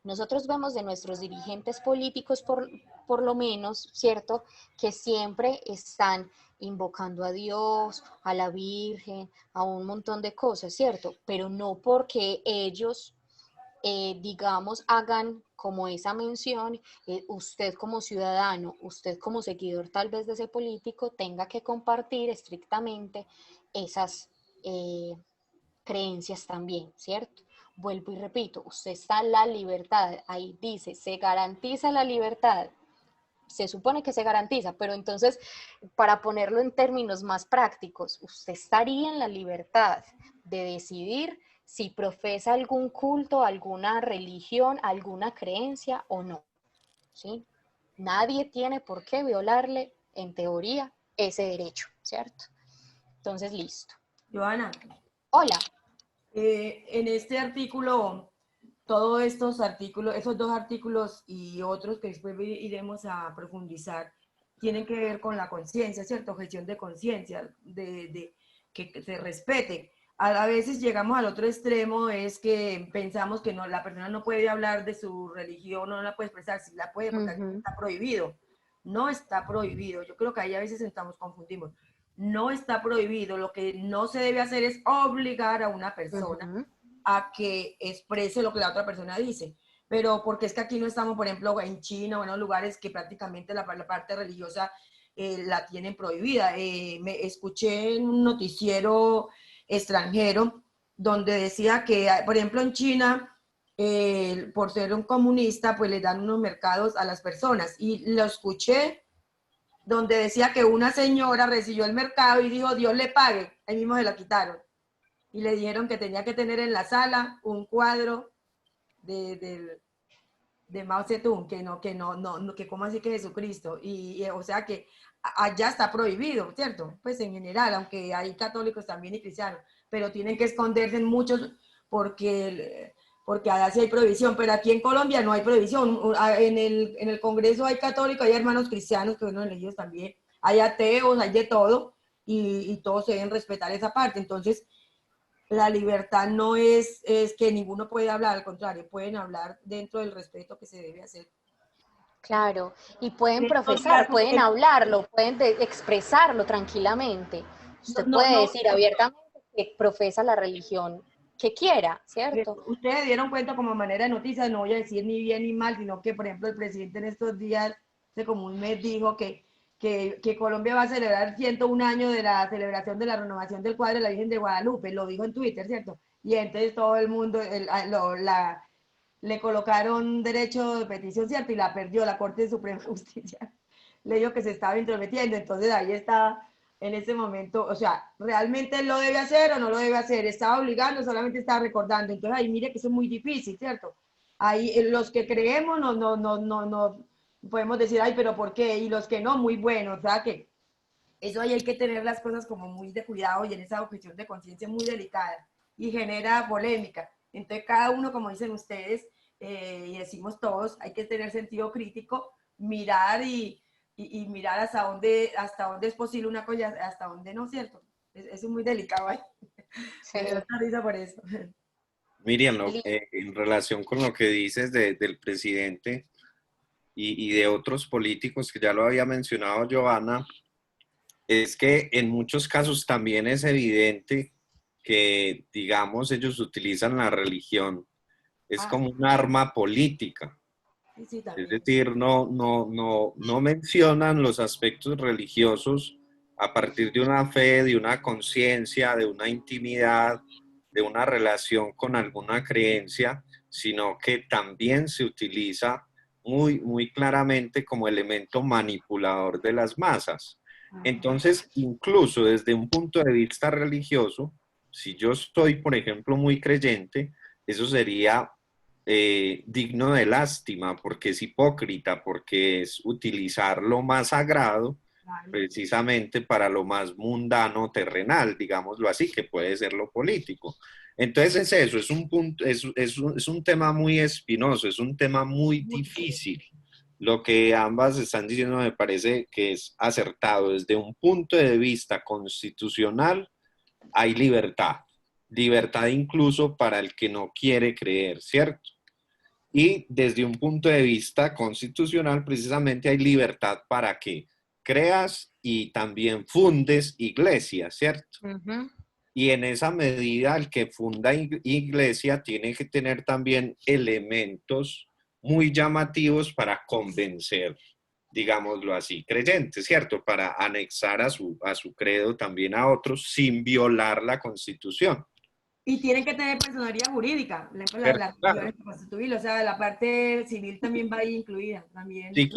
Nosotros vemos de nuestros dirigentes políticos, por lo menos, ¿cierto?, que siempre están invocando a Dios, a la Virgen, a un montón de cosas, ¿cierto? Pero no porque ellos, digamos, hagan como esa mención, usted como ciudadano, usted como seguidor tal vez de ese político, tenga que compartir estrictamente esas creencias también, ¿cierto? Vuelvo y repito, usted está en la libertad, ahí dice, se garantiza la libertad, se supone que se garantiza, pero entonces, para ponerlo en términos más prácticos, usted estaría en la libertad de decidir si profesa algún culto, alguna religión, alguna creencia o no, ¿sí? Nadie tiene por qué violarle, en teoría, ese derecho, ¿cierto? Entonces, listo. Joana, Hola. En este artículo, todos estos artículos, esos dos artículos y otros que después iremos a profundizar, tienen que ver con la conciencia, ¿cierto? Gestión de conciencia, de que se respete. A veces llegamos al otro extremo, es que pensamos que no, la persona no puede hablar de su religión, no la puede expresar, si la puede, porque está prohibido. No está prohibido. Yo creo que ahí a veces confundimos. No está prohibido. Lo que no se debe hacer es obligar a una persona a que exprese lo que la otra persona dice. Pero porque es que aquí no estamos, por ejemplo, en China o en lugares que prácticamente la parte religiosa la tienen prohibida. Me escuché en un noticiero extranjero donde decía que, por ejemplo, en China, por ser un comunista, pues le dan unos mercados a las personas. Y lo escuché donde decía que una señora recibió el mercado y dijo, Dios le pague. Ahí mismo se la quitaron. Y le dijeron que tenía que tener en la sala un cuadro de Mao Zedong, que como así que Jesucristo. O sea que allá está prohibido, ¿cierto? Pues en general, aunque hay católicos también y cristianos, pero tienen que esconderse en muchos porque allá sí hay prohibición, pero aquí en Colombia no hay prohibición. En el Congreso hay católicos, hay hermanos cristianos que fueron elegidos también, hay ateos, hay de todo, y todos deben respetar esa parte. Entonces, la libertad no es que ninguno puede hablar, al contrario, pueden hablar dentro del respeto que se debe hacer. Claro, y pueden profesar, pueden hablarlo, pueden expresarlo tranquilamente. Usted puede decir abiertamente que profesa la religión que quiera, ¿cierto? Ustedes dieron cuenta como manera de noticia, no voy a decir ni bien ni mal, sino que, por ejemplo, el presidente en estos días, hace como un mes, dijo que Colombia va a celebrar 101 años de la celebración de la renovación del cuadro de la Virgen de Guadalupe, lo dijo en Twitter, ¿cierto? Y entonces todo el mundo le colocaron derecho de petición, ¿cierto? Y la perdió la Corte Suprema de Justicia. Le dijo que se estaba intrometiendo, entonces ahí está en ese momento, o sea, ¿realmente lo debe hacer o no lo debe hacer? ¿Estaba obligando, solamente estaba recordando? Entonces ahí mire que eso es muy difícil, ¿cierto? Ahí los que creemos no podemos decir, ay, pero ¿por qué? Y los que no, muy bueno, o sea que eso ahí hay que tener las cosas como muy de cuidado y en esa objeción de conciencia muy delicada y genera polémica. Entonces cada uno, como dicen ustedes, y decimos todos, hay que tener sentido crítico, mirar y mirar hasta dónde es posible una cosa, hasta dónde no, ¿cierto? Eso es muy delicado ahí. Sí. Me da risa por eso. Miriam, en relación con lo que dices del presidente y de otros políticos que ya lo había mencionado Joana, es que en muchos casos también es evidente que, digamos, ellos utilizan la religión, es como un arma política. Sí, Es también. decir, no mencionan los aspectos religiosos a partir de una fe, de una conciencia, de una intimidad, de una relación con alguna creencia, sino que también se utiliza muy claramente como elemento manipulador de las masas. Entonces, incluso desde un punto de vista religioso, si yo soy, por ejemplo, muy creyente, eso sería digno de lástima, porque es hipócrita, porque es utilizar lo más sagrado precisamente para lo más mundano, terrenal, digámoslo así, que puede ser lo político. Entonces es eso, es un punto, es un tema muy espinoso, es un tema muy difícil, lo que ambas están diciendo me parece que es acertado. Desde un punto de vista constitucional hay libertad, libertad incluso para el que no quiere creer, ¿cierto? Y desde un punto de vista constitucional precisamente hay libertad para que creas y también fundes iglesias, ¿cierto? Y en esa medida el que funda iglesia tiene que tener también elementos muy llamativos para convencer, digámoslo así, creyentes, ¿cierto? Para anexar a su credo también a otros sin violar la Constitución. Y tienen que tener personalidad jurídica, las Claro. constituir, o sea, la parte civil también va ahí incluida. También. Si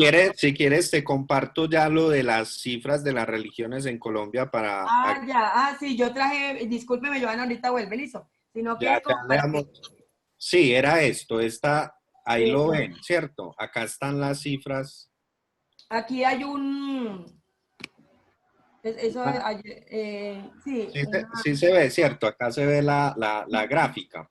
quieres, te comparto ya lo de las cifras de las religiones en Colombia para... Ya, sí, yo traje, discúlpeme, Joana, ahorita vuelve, listo. Sino que Ya, es como para que... Sí, era esto, ahí lo eh, ven, ¿cierto? Acá están las cifras. aquí hay un... Eso, Ah, sí, sí se ve, ¿cierto? Acá se ve la gráfica.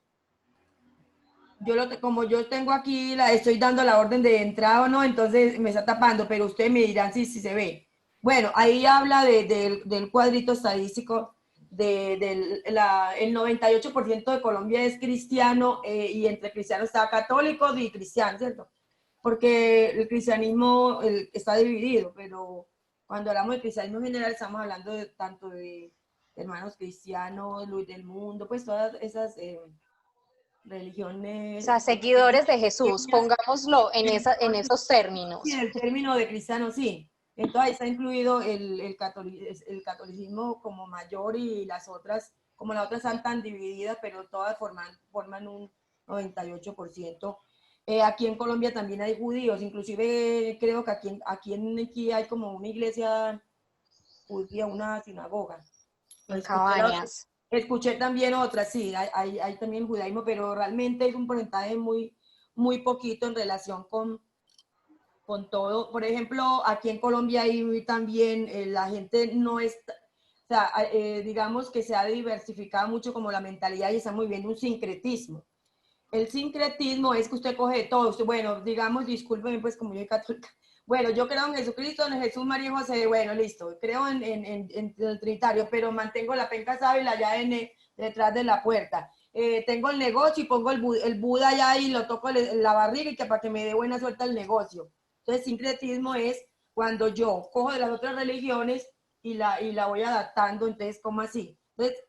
como yo tengo aquí, estoy dando la orden de entrada o no, entonces me está tapando, pero ustedes me dirán si se ve. Bueno, ahí habla del cuadrito estadístico, el 98% de Colombia es cristiano y entre cristianos está católicos y cristianos, ¿cierto? Porque el cristianismo está dividido, pero cuando hablamos de cristianismo en general estamos hablando tanto de hermanos cristianos, luz del mundo, pues todas esas... religiones, O sea, seguidores de Jesús, pongámoslo en esos sí, términos. el término de cristiano, sí. Entonces ahí está incluido el catolicismo como mayor y las otras, como las otras están tan divididas, pero todas forman un 98%. Aquí en Colombia también hay judíos, inclusive creo que aquí hay como una iglesia judía, una sinagoga. En Cabañas. Escuché también otras, sí, hay también judaísmo, pero realmente es un porcentaje muy poquito en relación con todo. Por ejemplo, aquí en Colombia hay también la gente no está, o sea, digamos que se ha diversificado mucho como la mentalidad y estamos viviendo un sincretismo. El sincretismo es que usted coge todo, bueno, digamos, discúlpeme pues como yo soy católica, bueno, yo creo en Jesucristo, en Jesús, María y José, bueno, listo, creo en el Trinitario, pero mantengo la penca sábila allá detrás de la puerta. Tengo el negocio y pongo el Buda allá y lo toco en la barriga y que para que me dé buena suerte el negocio. Entonces, sincretismo es cuando yo cojo de las otras religiones y la voy adaptando, entonces, ¿cómo así? Entonces,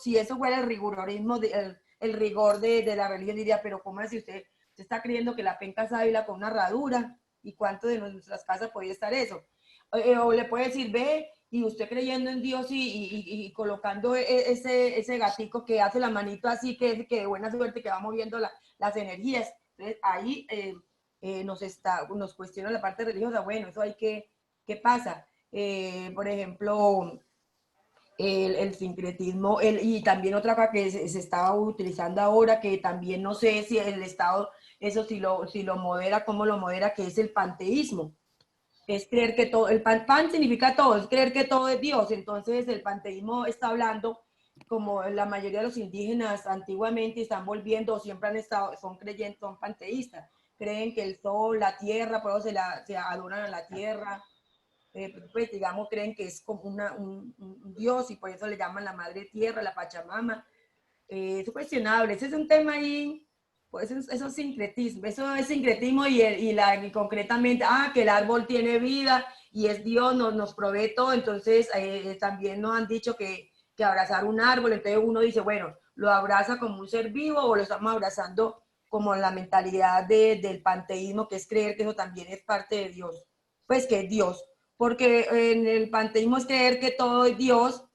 si eso fuera el rigorismo, el rigor de la religión, diría, pero ¿cómo así usted está creyendo que la penca sábila con una herradura? ¿Y cuánto de nuestras casas podría estar eso? O le puede decir, ve, y usted creyendo en Dios y colocando ese gatico que hace la manito así, que de buena suerte, que va moviendo las energías. Entonces, ahí nos cuestiona la parte religiosa. Bueno, eso ¿qué pasa? Por ejemplo, el sincretismo, y también otra cosa que se estaba utilizando ahora, que también no sé si el Estado, eso si lo modera, cómo lo modera, que es el panteísmo. Es creer que todo, pan significa todo, es creer que todo es Dios. Entonces el panteísmo está hablando, como la mayoría de los indígenas antiguamente están volviendo, siempre han estado, son creyentes, son panteístas. Creen que el sol, la tierra, por eso se adoran a la tierra, pues digamos, creen que es como un dios y por eso le llaman la madre tierra, la Pachamama. Es cuestionable, ese es un tema ahí, pues eso es sincretismo, eso es sincretismo y concretamente, que el árbol tiene vida y es Dios, nos provee todo, entonces también nos han dicho que abrazar un árbol, entonces uno dice, bueno, lo abraza como un ser vivo o lo estamos abrazando como la mentalidad del panteísmo, que es creer que eso también es parte de Dios, pues que es Dios, porque en el panteísmo es creer que todo es Dios.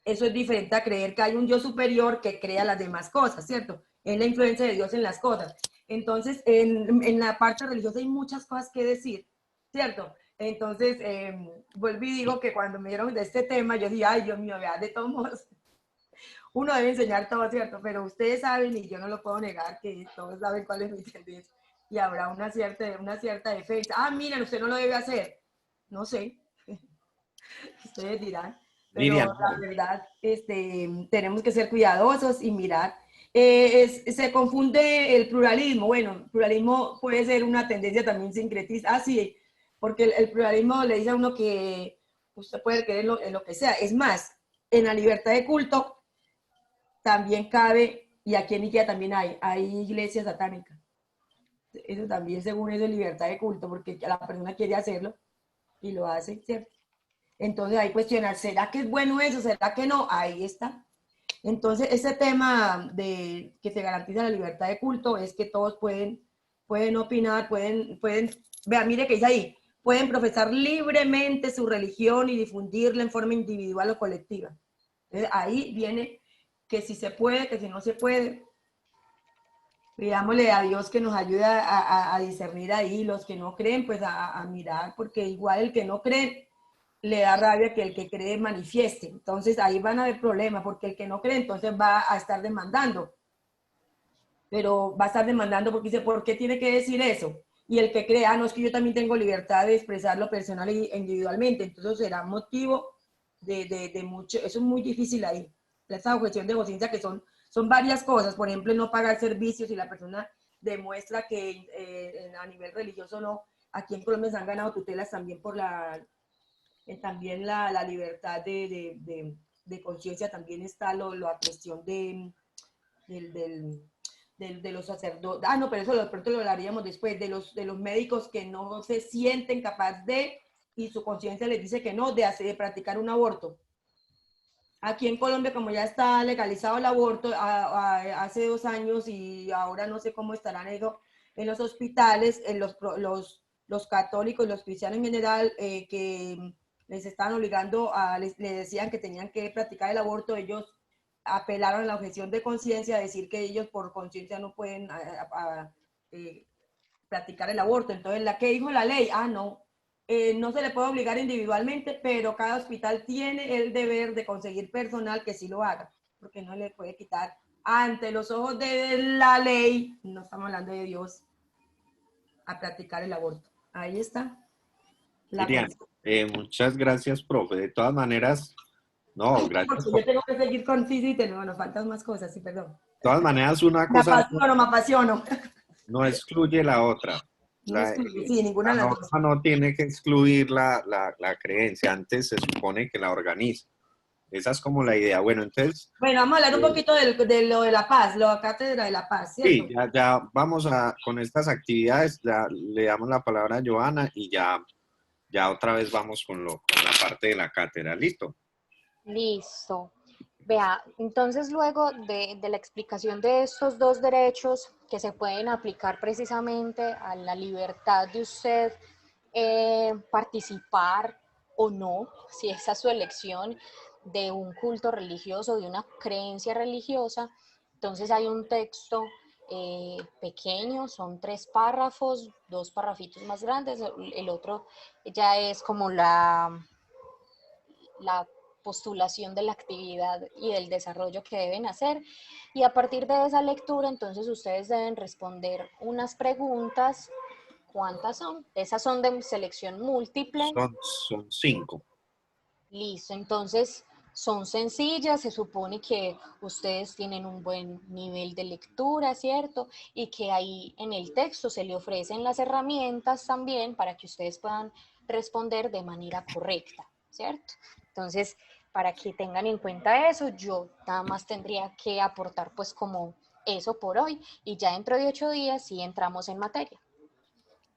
Eso es diferente a creer que hay un Dios superior que crea las demás cosas, ¿cierto? Es la influencia de Dios en las cosas. Entonces, en la parte religiosa hay muchas cosas que decir, ¿cierto? Entonces, vuelvo y digo que cuando me dieron de este tema, yo dije, ay, Dios mío, vea, de todos modos, uno debe enseñar todo, ¿cierto? Pero ustedes saben, y yo no lo puedo negar, que todos saben cuál es mi tendencia, y habrá una cierta defensa. Miren, usted no lo debe hacer. No sé, ustedes dirán. Pero Miriam, la verdad, tenemos que ser cuidadosos y mirar. Se confunde el pluralismo. Bueno, el pluralismo puede ser una tendencia también sincretista. Ah, sí, porque el pluralismo le dice a uno que usted puede creer en lo que sea. Es más, en la libertad de culto también cabe, y aquí en Nigeria también hay iglesias satánicas. Eso también, según eso, es libertad de culto, porque la persona quiere hacerlo y lo hace, ¿cierto? Entonces hay cuestionar, ¿será que es bueno eso? ¿Será que no? Ahí está. Entonces, ese tema de que se garantiza la libertad de culto es que todos pueden opinar, vea, mire que dice ahí, pueden profesar libremente su religión y difundirla en forma individual o colectiva. Entonces, ahí viene que si se puede, que si no se puede. Pidámosle a Dios que nos ayude a discernir ahí, los que no creen, pues a mirar, porque igual el que no cree le da rabia que el que cree manifieste. Entonces ahí van a haber problemas, porque el que no cree entonces va a estar demandando. Pero va a estar demandando porque dice, ¿por qué tiene que decir eso? Y el que cree, no, es que yo también tengo libertad de expresarlo personal e individualmente. Entonces será motivo de mucho, eso es muy difícil ahí. Esa objeción de conciencia que son varias cosas. Por ejemplo, no pagar servicios si la persona demuestra que a nivel religioso no. Aquí en Colombia se han ganado tutelas también por también la libertad de conciencia, también está la cuestión de los sacerdotes. Ah, no, pero eso de pronto lo hablaríamos después, de los médicos que no se sienten capaces y su conciencia les dice que no, de practicar un aborto. Aquí en Colombia, como ya está legalizado el aborto hace 2 años y ahora no sé cómo estarán eso en los hospitales, en los católicos y los cristianos en general, que les están obligando, les decían que tenían que practicar el aborto, ellos apelaron a la objeción de conciencia, decir que ellos por conciencia no pueden practicar el aborto. Entonces, ¿qué dijo la ley? No, no se le puede obligar individualmente, pero cada hospital tiene el deber de conseguir personal que sí lo haga, porque no le puede quitar ante los ojos de la ley, no estamos hablando de Dios, a practicar el aborto. Ahí está. Miriam, muchas gracias, profe. De todas maneras, no, gracias. Yo tengo que seguir con sí, nos faltan más cosas, sí, perdón. De todas maneras, una Me cosa apasiono, me apasiono. no excluye la otra. No excluye, sí, ninguna La de las dos. norma no tiene que excluir la creencia, antes se supone que la organiza. Esa es como la idea. Bueno, entonces, Bueno, vamos a hablar un poquito de lo de la paz, la cátedra de la paz, ¿cierto? sí, ya vamos con estas actividades, ya le damos la palabra a Joana y ya otra vez vamos con la parte de la cátedra. ¿Listo? Listo. Vea, entonces luego de la explicación de estos dos derechos que se pueden aplicar precisamente a la libertad de usted participar o no, si esa es su elección, de un culto religioso, de una creencia religiosa, entonces hay un texto pequeño, son 3 párrafos, 2 parrafitos más grandes, el otro ya es como la postulación de la actividad y del desarrollo que deben hacer. Y a partir de esa lectura, entonces ustedes deben responder unas preguntas. ¿Cuántas son? Esas son de selección múltiple. Son 5. Listo, entonces son sencillas, se supone que ustedes tienen un buen nivel de lectura, ¿cierto? Y que ahí en el texto se le ofrecen las herramientas también para que ustedes puedan responder de manera correcta, ¿cierto? Entonces, para que tengan en cuenta eso, yo nada más tendría que aportar pues como eso por hoy y ya dentro de 8 días sí entramos en materia.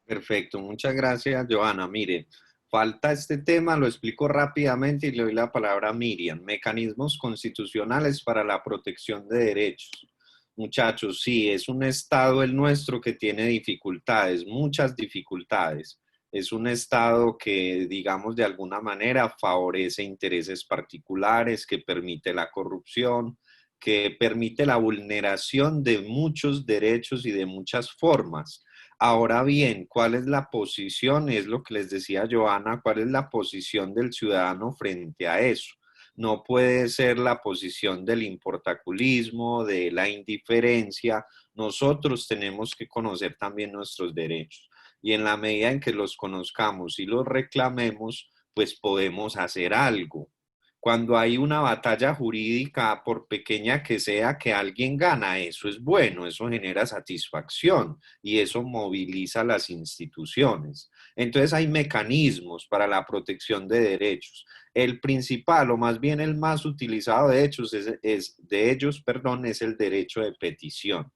Perfecto, muchas gracias, Joana. Mire, falta este tema, lo explico rápidamente y le doy la palabra a Miriam. Mecanismos constitucionales para la protección de derechos. Muchachos, sí, es un Estado el nuestro que tiene dificultades, muchas dificultades. Es un Estado que, digamos, de alguna manera favorece intereses particulares, que permite la corrupción, que permite la vulneración de muchos derechos y de muchas formas. Ahora bien, ¿cuál es la posición? Es lo que les decía Joana, ¿cuál es la posición del ciudadano frente a eso? No puede ser la posición del importaculismo, de la indiferencia. Nosotros tenemos que conocer también nuestros derechos. Y en la medida en que los conozcamos y los reclamemos, pues podemos hacer algo. Cuando hay una batalla jurídica, por pequeña que sea, que alguien gana, eso es bueno, eso genera satisfacción y eso moviliza las instituciones. Entonces hay mecanismos para la protección de derechos. El principal, o más bien el más utilizado de ellos, es el derecho de petición.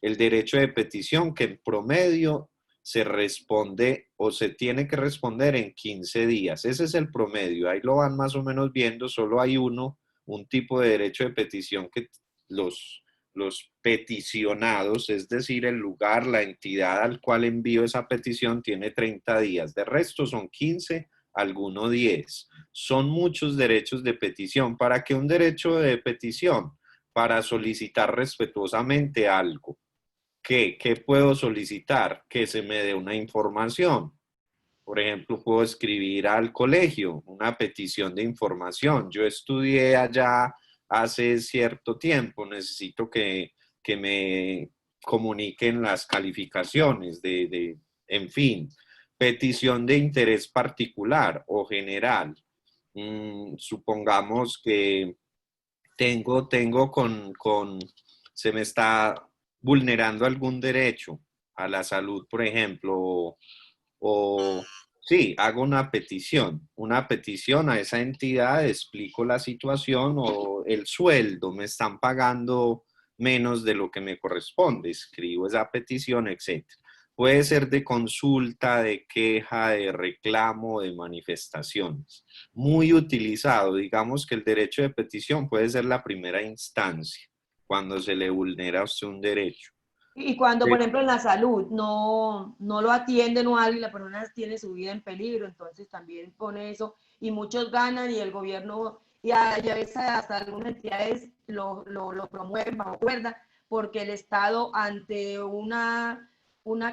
El derecho de petición que en promedio se responde o se tiene que responder en 15 días. Ese es el promedio, ahí lo van más o menos viendo, solo hay un tipo de derecho de petición que los peticionados, es decir, el lugar, la entidad al cual envío esa petición, tiene 30 días. De resto son 15, alguno 10. Son muchos derechos de petición. ¿Para qué un derecho de petición? Para solicitar respetuosamente algo. ¿Qué puedo solicitar? Que se me dé una información. Por ejemplo, puedo escribir al colegio una petición de información. Yo estudié allá hace cierto tiempo, necesito que me comuniquen las calificaciones en fin, petición de interés particular o general. Supongamos que se me está vulnerando algún derecho a la salud, por ejemplo, sí, hago una petición a esa entidad, explico la situación o el sueldo, me están pagando menos de lo que me corresponde, escribo esa petición, etc. Puede ser de consulta, de queja, de reclamo, de manifestaciones. Muy utilizado, digamos que el derecho de petición puede ser la primera instancia cuando se le vulnera a usted un derecho. Y cuando, por ejemplo, en la salud no lo atienden o algo y la persona tiene su vida en peligro, entonces también pone eso y muchos ganan y el gobierno y a veces hasta algunas entidades lo promueven bajo cuerda porque el Estado ante una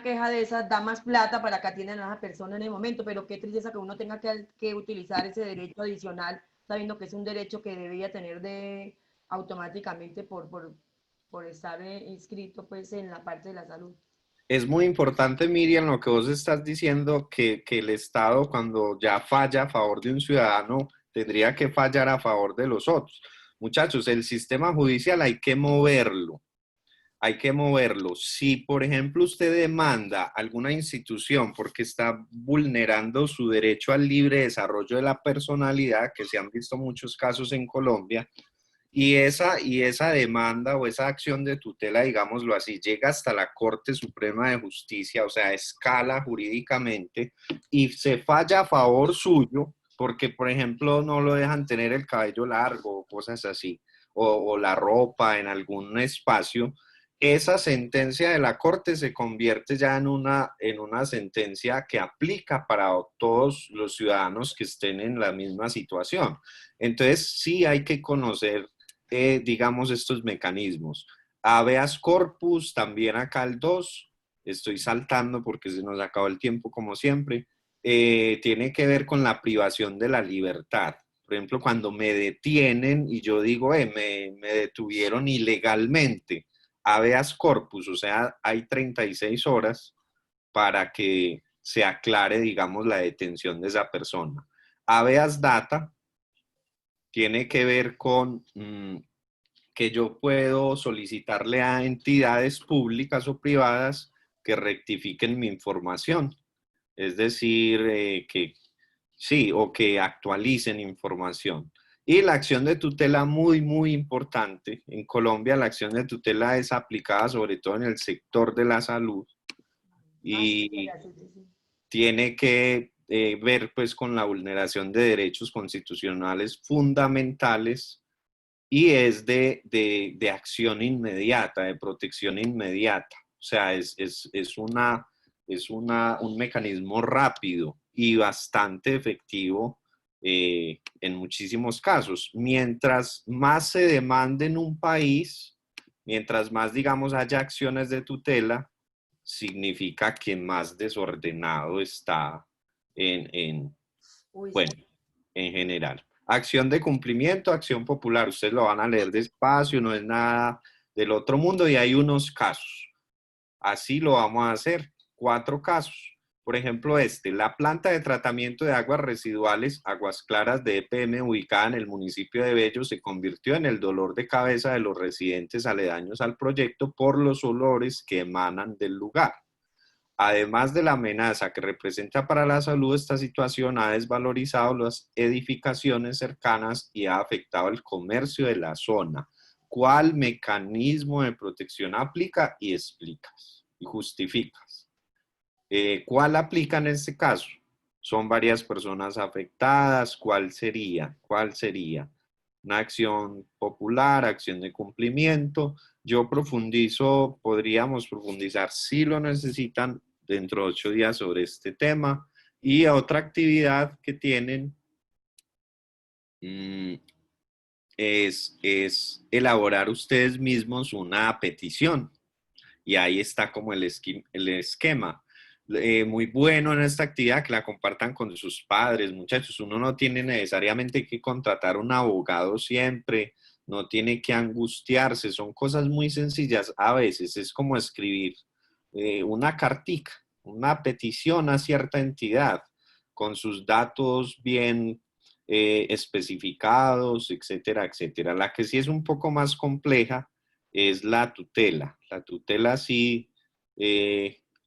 queja de esas da más plata para que atiendan a esa persona en el momento, pero qué tristeza que uno tenga que utilizar ese derecho adicional sabiendo que es un derecho que debería tener automáticamente por estar inscrito pues en la parte de la salud. Es muy importante, Miriam, lo que vos estás diciendo, que el Estado cuando ya falla a favor de un ciudadano, tendría que fallar a favor de los otros. Muchachos, el sistema judicial hay que moverlo. Hay que moverlo. Si, por ejemplo, usted demanda a alguna institución porque está vulnerando su derecho al libre desarrollo de la personalidad, que se han visto muchos casos en Colombia, y esa demanda o esa acción de tutela, digámoslo así, llega hasta la Corte Suprema de Justicia, o sea, escala jurídicamente, y se falla a favor suyo, porque, por ejemplo, no lo dejan tener el cabello largo o cosas así, o la ropa en algún espacio. Esa sentencia de la Corte se convierte ya en una sentencia que aplica para todos los ciudadanos que estén en la misma situación. Entonces, sí hay que conocer digamos, estos mecanismos. Habeas corpus, también acá el 2, estoy saltando porque se nos acabó el tiempo como siempre, tiene que ver con la privación de la libertad. Por ejemplo, cuando me detienen y yo digo, me detuvieron ilegalmente, habeas corpus, o sea, hay 36 horas para que se aclare, digamos, la detención de esa persona. Habeas data tiene que ver con que yo puedo solicitarle a entidades públicas o privadas que rectifiquen mi información. Es decir, que sí, o que actualicen información. Y la acción de tutela muy, muy importante. En Colombia la acción de tutela es aplicada sobre todo en el sector de la salud y tiene que ver pues con la vulneración de derechos constitucionales fundamentales y es de acción inmediata, de protección inmediata. O sea, un mecanismo rápido y bastante efectivo en muchísimos casos. Mientras más se demande en un país, mientras más, digamos, haya acciones de tutela, significa que más desordenado está bueno, en general. Acción de cumplimiento, acción popular. Ustedes lo van a leer despacio, no es nada del otro mundo y hay unos casos. Así lo vamos a hacer. 4 casos. Por ejemplo, la planta de tratamiento de aguas residuales, Aguas Claras de EPM, ubicada en el municipio de Bello, se convirtió en el dolor de cabeza de los residentes aledaños al proyecto por los olores que emanan del lugar. Además de la amenaza que representa para la salud, esta situación ha desvalorizado las edificaciones cercanas y ha afectado el comercio de la zona. ¿Cuál mecanismo de protección aplica y explicas y justificas? ¿Cuál aplica en este caso? Son varias personas afectadas. ¿Cuál sería? ¿Cuál sería? Una acción popular, acción de cumplimiento. Yo profundizo, podríamos profundizar si lo necesitan dentro de 8 días sobre este tema. Y otra actividad que tienen es elaborar ustedes mismos una petición. Y ahí está como el esquema. Muy bueno en esta actividad que la compartan con sus padres, muchachos. Uno no tiene necesariamente que contratar un abogado siempre, no tiene que angustiarse, son cosas muy sencillas. A veces es como escribir una cartica, una petición a cierta entidad con sus datos bien especificados, etcétera, etcétera. La que sí es un poco más compleja es la tutela. La tutela sí,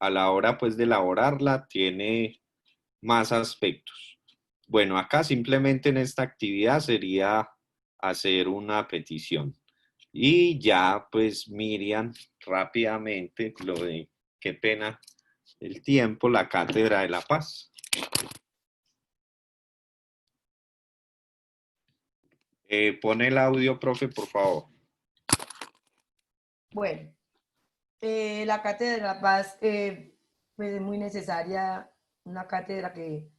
a la hora pues de elaborarla, tiene más aspectos. Bueno, acá simplemente en esta actividad sería hacer una petición. Y ya pues Miriam, rápidamente, lo de, qué pena el tiempo, la Cátedra de la Paz. Pone el audio, profe, por favor. Bueno, la Cátedra de la Paz pues es muy necesaria, una cátedra que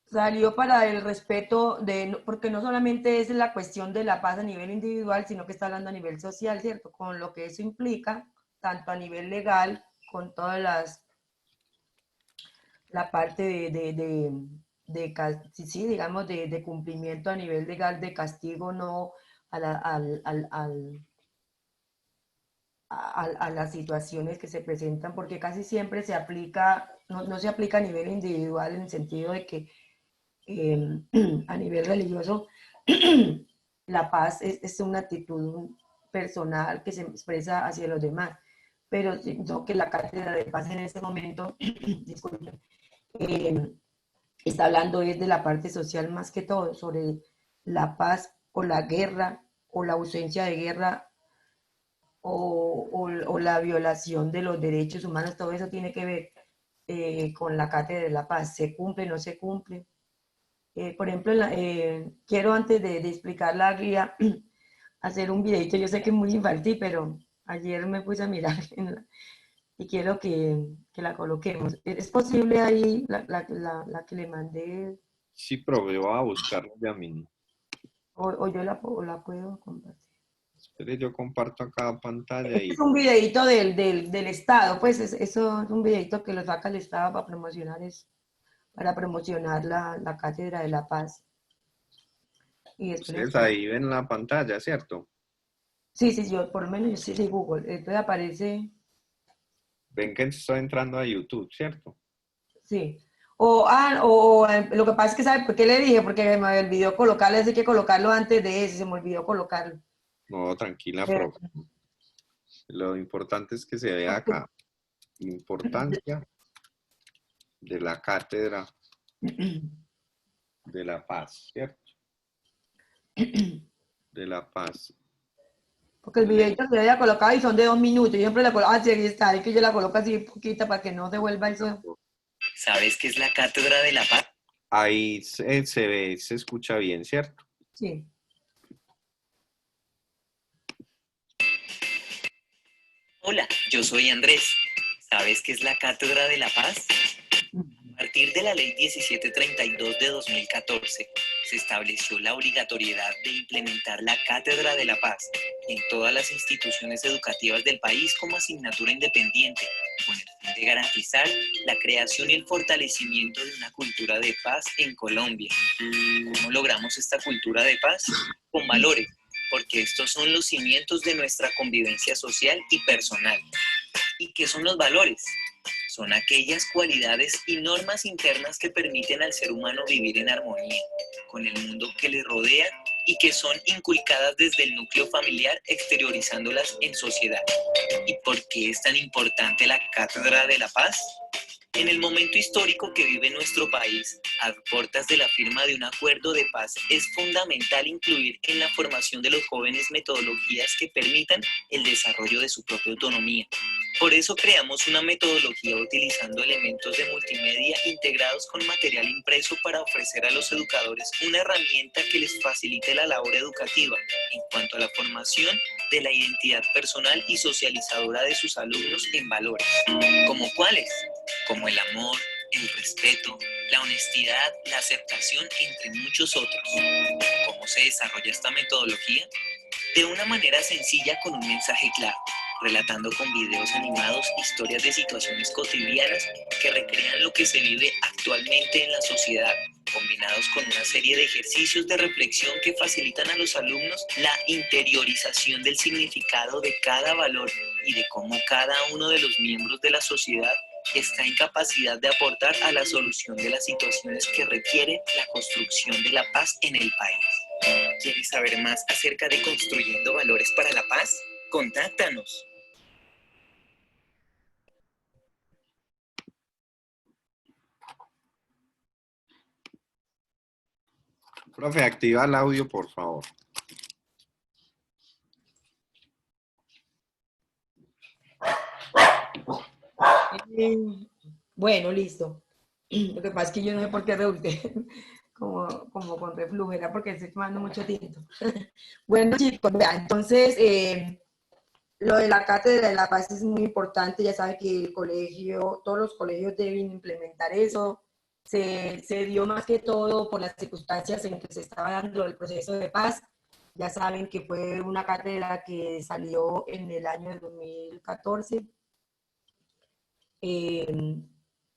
salió para el respeto porque no solamente es la cuestión de la paz a nivel individual, sino que está hablando a nivel social, ¿cierto? Con lo que eso implica, tanto a nivel legal, con todas la parte sí, digamos, de cumplimiento a nivel legal, de castigo no a las situaciones que se presentan, porque casi siempre se aplica, no se aplica a nivel individual en el sentido de que a nivel religioso la paz es una actitud personal que se expresa hacia los demás, pero no que la cátedra de paz en este momento, disculpen, está hablando es de la parte social más que todo, sobre la paz o la guerra o la ausencia de guerra o la violación de los derechos humanos, todo eso tiene que ver con la cátedra de la paz, se cumple, no se cumple. Por ejemplo, quiero antes de explicar la guía, hacer un videito, yo sé que es muy infantil, pero ayer me puse a mirar y quiero que la coloquemos. ¿Es posible ahí la que le mandé? Sí, profe, voy a buscarlo ya mismo. O yo la puedo compartir. Espere, yo comparto acá pantalla Este y... es un videito del Estado, pues eso es un videito que lo saca el Estado para promocionar la Cátedra de la Paz. Y Ustedes ahí ven la pantalla, ¿cierto? sí, yo por lo menos yo sí Google. Entonces aparece... Ven que estoy entrando a YouTube, ¿cierto? Sí. Lo que pasa es que, ¿sabe por qué le dije? Porque me olvidó colocarlo, así que colocarlo antes de eso, se me olvidó colocarlo. No, tranquila, profe. Lo importante es que se vea acá. Importancia de la Cátedra de la Paz, ¿cierto? De la Paz. Porque el videito se había colocado y son de 2 minutos. Yo siempre la coloco, así aquí está, es que yo la coloco así poquita para que no se vuelva eso. ¿Sabes qué es la Cátedra de la Paz? Ahí se ve, se escucha bien, ¿cierto? Sí. Hola, yo soy Andrés. ¿Sabes qué es la Cátedra de la Paz? A partir de la Ley 1732 de 2014, se estableció la obligatoriedad de implementar la Cátedra de la Paz en todas las instituciones educativas del país como asignatura independiente, con el fin de garantizar la creación y el fortalecimiento de una cultura de paz en Colombia. ¿Cómo logramos esta cultura de paz? Con valores, porque estos son los cimientos de nuestra convivencia social y personal. ¿Y qué son los valores? Son aquellas cualidades y normas internas que permiten al ser humano vivir en armonía con el mundo que le rodea y que son inculcadas desde el núcleo familiar, exteriorizándolas en sociedad. ¿Y por qué es tan importante la Cátedra de la Paz? En el momento histórico que vive nuestro país, a puertas de la firma de un acuerdo de paz, es fundamental incluir en la formación de los jóvenes metodologías que permitan el desarrollo de su propia autonomía. Por eso creamos una metodología utilizando elementos de multimedia integrados con material impreso para ofrecer a los educadores una herramienta que les facilite la labor educativa en cuanto a la formación de la identidad personal y socializadora de sus alumnos en valores. ¿Cómo cuáles? Como el amor, el respeto, la honestidad, la aceptación, entre muchos otros. ¿Cómo se desarrolla esta metodología? De una manera sencilla con un mensaje claro, relatando con videos animados historias de situaciones cotidianas que recrean lo que se vive actualmente en la sociedad, combinados con una serie de ejercicios de reflexión que facilitan a los alumnos la interiorización del significado de cada valor y de cómo cada uno de los miembros de la sociedad está en capacidad de aportar a la solución de las situaciones que requieren la construcción de la paz en el país. ¿Quieres saber más acerca de construyendo valores para la paz? Contáctanos. Profe, activa el audio, por favor. Bueno, listo. Lo que pasa es que yo no sé por qué revolté como con reflujo, era porque estoy tomando mucho tiempo. Bueno, chicos, vean, entonces, lo de la Cátedra de la Paz es muy importante. Ya saben que el colegio, todos los colegios deben implementar eso. Se dio más que todo por las circunstancias en que se estaba dando el proceso de paz. Ya saben que fue una cátedra que salió en el año 2014.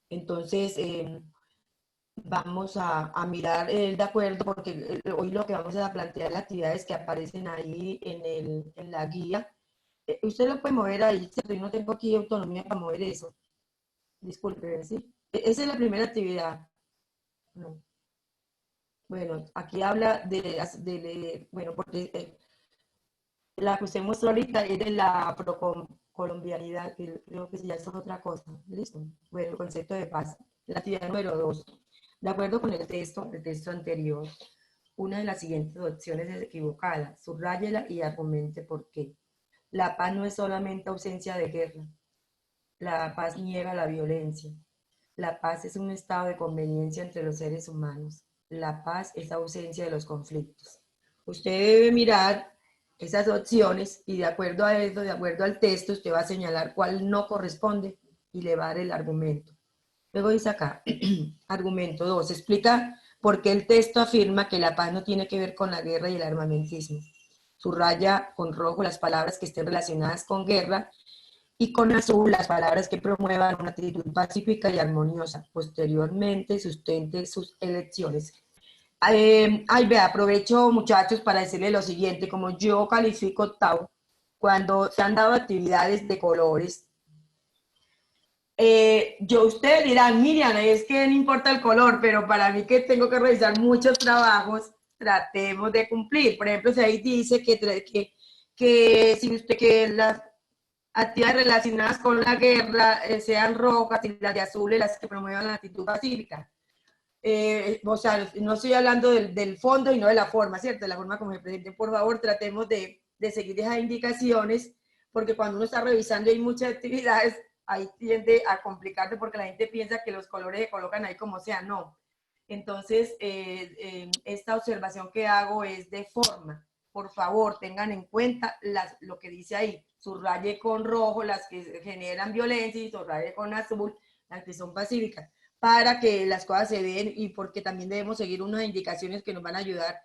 Entonces, vamos a mirar de acuerdo, porque hoy lo que vamos a plantear las actividades que aparecen ahí en la guía. Usted lo puede mover ahí, ¿cierto? Yo no tengo aquí autonomía para mover eso. Disculpe, ¿sí? Esa es la primera actividad. No. Bueno, aquí habla bueno, porque la que usted mostró ahorita es de la procolombianidad, que creo que ya es otra cosa. ¿Listo? Bueno, el concepto de paz. La actividad número 2. De acuerdo con el texto anterior, una de las siguientes opciones es equivocada. Subráyela y argumente por qué. La paz no es solamente ausencia de guerra. La paz niega la violencia. La paz es un estado de conveniencia entre los seres humanos. La paz es ausencia de los conflictos. Usted debe mirar esas opciones y de acuerdo a eso, de acuerdo al texto, usted va a señalar cuál no corresponde y le va a dar el argumento. Luego dice acá, argumento 2, explica por qué el texto afirma que la paz no tiene que ver con la guerra y el armamentismo. Subraya con rojo las palabras que estén relacionadas con guerra y con azul las palabras que promuevan una actitud pacífica y armoniosa. Posteriormente, sustente sus elecciones. Vea, aprovecho, muchachos, para decirles lo siguiente. Como yo califico octavo, cuando se han dado actividades de colores, ustedes dirán, Miriam, es que no importa el color, pero para mí que tengo que revisar muchos trabajos, tratemos de cumplir. Por ejemplo, si ahí dice que las actividades relacionadas con la guerra sean rojas y las de azules las que promuevan la actitud pacífica. O sea, no estoy hablando del fondo y no de la forma, ¿cierto? De la forma como se presente. Por favor, tratemos de seguir esas indicaciones, porque cuando uno está revisando y hay muchas actividades, ahí tiende a complicarse porque la gente piensa que los colores se colocan ahí como sea, no. Entonces, esta observación que hago es de forma. Por favor, tengan en cuenta lo que dice ahí. Subraye con rojo las que generan violencia y subraye con azul las que son pacíficas, para que las cosas se den y porque también debemos seguir unas indicaciones que nos van a ayudar,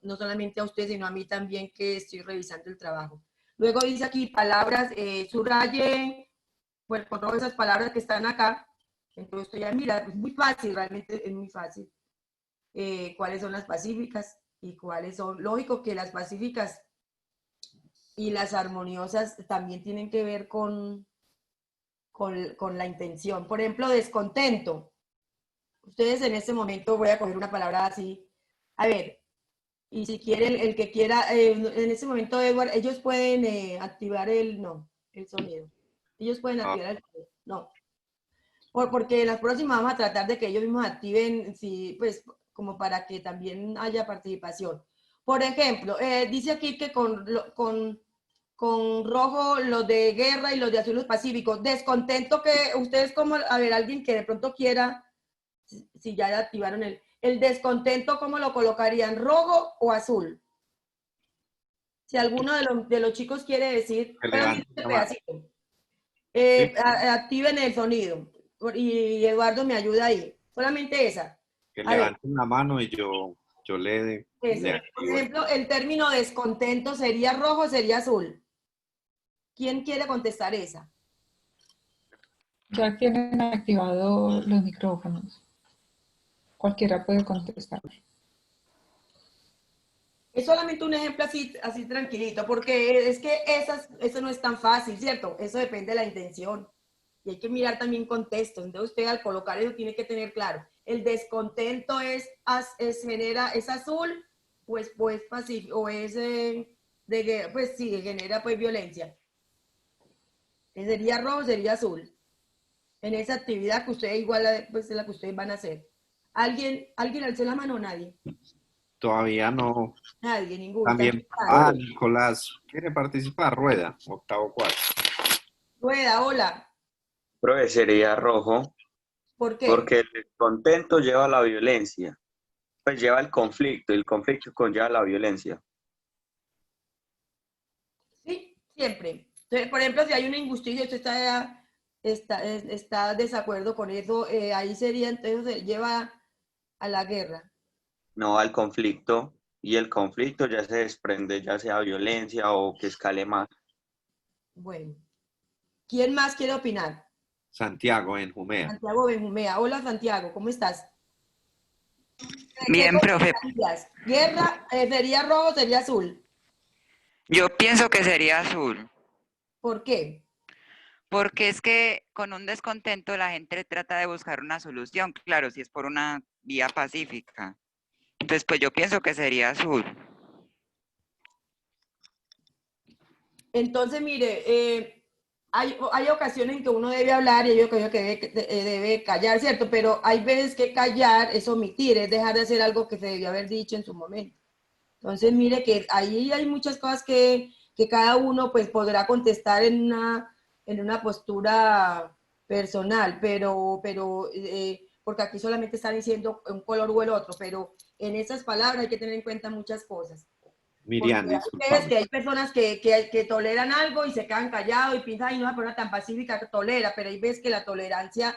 no solamente a ustedes, sino a mí también que estoy revisando el trabajo. Luego dice aquí palabras, subraye, bueno, con todas esas palabras que están acá. Entonces estoy a mirar, es muy fácil, realmente es muy fácil. Cuáles son las pacíficas y cuáles son, lógico que las pacíficas y las armoniosas también tienen que ver con con la intención. Por ejemplo, descontento. Ustedes en este momento, voy a coger una palabra así. A ver, y si quiere, el que quiera, en este momento, Edward, ellos pueden activar el sonido. Ellos pueden Ah, activar el sonido. No. Porque las próximas vamos a tratar de que ellos mismos activen, sí, pues, como para que también haya participación. Por ejemplo, dice aquí que con rojo los de guerra y los de azul los pacíficos. Descontento que ustedes como, a ver, alguien que de pronto quiera, si ya activaron el descontento, ¿cómo lo colocarían? ¿Rojo o azul? Si alguno de los chicos quiere decir, que solamente levanten este la mano. pedacito. Sí, Activen el sonido. Y Eduardo me ayuda ahí. Solamente esa. que A ver, levanten la mano y yo eso. le Por activo. ejemplo, el término descontento sería rojo o sería azul. ¿Quién quiere contestar esa? Ya tienen activados los micrófonos. Cualquiera puede contestar. Es solamente un ejemplo así tranquilito, porque es que eso no es tan fácil, ¿cierto? Eso depende de la intención. Y hay que mirar también contexto. Entonces usted al colocar eso tiene que tener claro. El descontento es azul, pues pacífico, o es pues sí, genera pues violencia. Sería rojo, sería azul. En esa actividad que ustedes igual pues es la que ustedes van a hacer. ¿Alguien alzó la mano o nadie? Todavía no. Nadie, ninguno. También, Nicolás, ¿quiere participar? Rueda, octavo cuarto. Rueda, hola. Profe, sería rojo, ¿Por qué? porque el descontento lleva a la violencia, pues lleva al conflicto, y el conflicto conlleva la violencia. Sí, siempre. Entonces, por ejemplo, si hay una injusticia, usted está desacuerdo con eso, ahí sería, entonces lleva a la guerra. No al conflicto, y el conflicto ya se desprende, ya sea violencia o que escale más. Bueno, ¿quién más quiere opinar? Santiago, en Jumea. Santiago Benjumea. Hola, Santiago, ¿cómo estás? ¿Qué Bien, profe. contestarías? ¿Guerra sería rojo o sería azul? Yo pienso que sería azul, ¿Por qué? porque es que con un descontento la gente trata de buscar una solución, claro, si es por una vía pacífica. Entonces, pues yo pienso que sería azul. Entonces, mire, hay ocasiones en que uno debe hablar y hay ocasiones que debe callar, ¿cierto? Pero hay veces que callar es omitir, es dejar de hacer algo que se debió haber dicho en su momento. Entonces, mire que ahí hay muchas cosas que cada uno pues podrá contestar en una postura personal, pero porque aquí solamente están diciendo un color o el otro, pero en esas palabras hay que tener en cuenta muchas cosas. Porque Miriam, hay veces discúlpame. que hay personas que toleran algo y se quedan callados y piensan, ay, no, una persona tan pacífica que tolera, pero hay veces que la tolerancia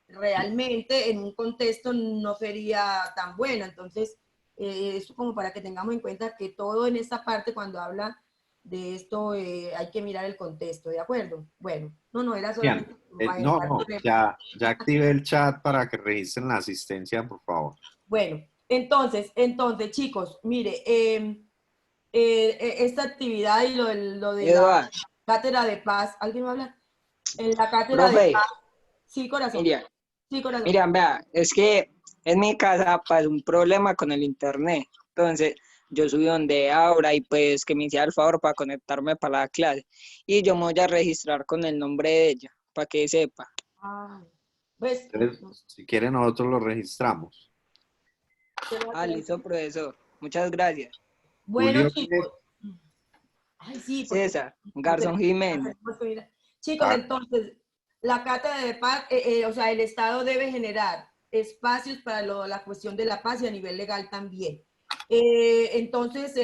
realmente en un contexto no sería tan buena. Entonces, eso como para que tengamos en cuenta que todo en esta parte, cuando habla de esto, hay que mirar el contexto, ¿de acuerdo? Bueno, no, era Miriam, solamente para no, dejar no, ya activé el chat para que registren la asistencia, por favor. Bueno, entonces, chicos, mire, esta actividad y lo de la Eduard, cátedra de paz, ¿alguien me habla? En la cátedra de profe, paz, sí, corazón, Miriam, sí, corazón. Miriam, vea, es que en mi casa pasó un problema con el internet. Entonces, yo subí donde Aura y pues que me hiciera el favor para conectarme para la clase. Y yo me voy a registrar con el nombre de ella, para que sepa. Ah, pues, Entonces, si quieren, nosotros lo registramos. Listo, profesor. Muchas gracias. bueno, Julio, chicos, ay, sí, porque César, Garzón Jiménez. chicos, entonces, la cátedra de paz, o sea, el Estado debe generar espacios para la cuestión de la paz y a nivel legal también. Entonces,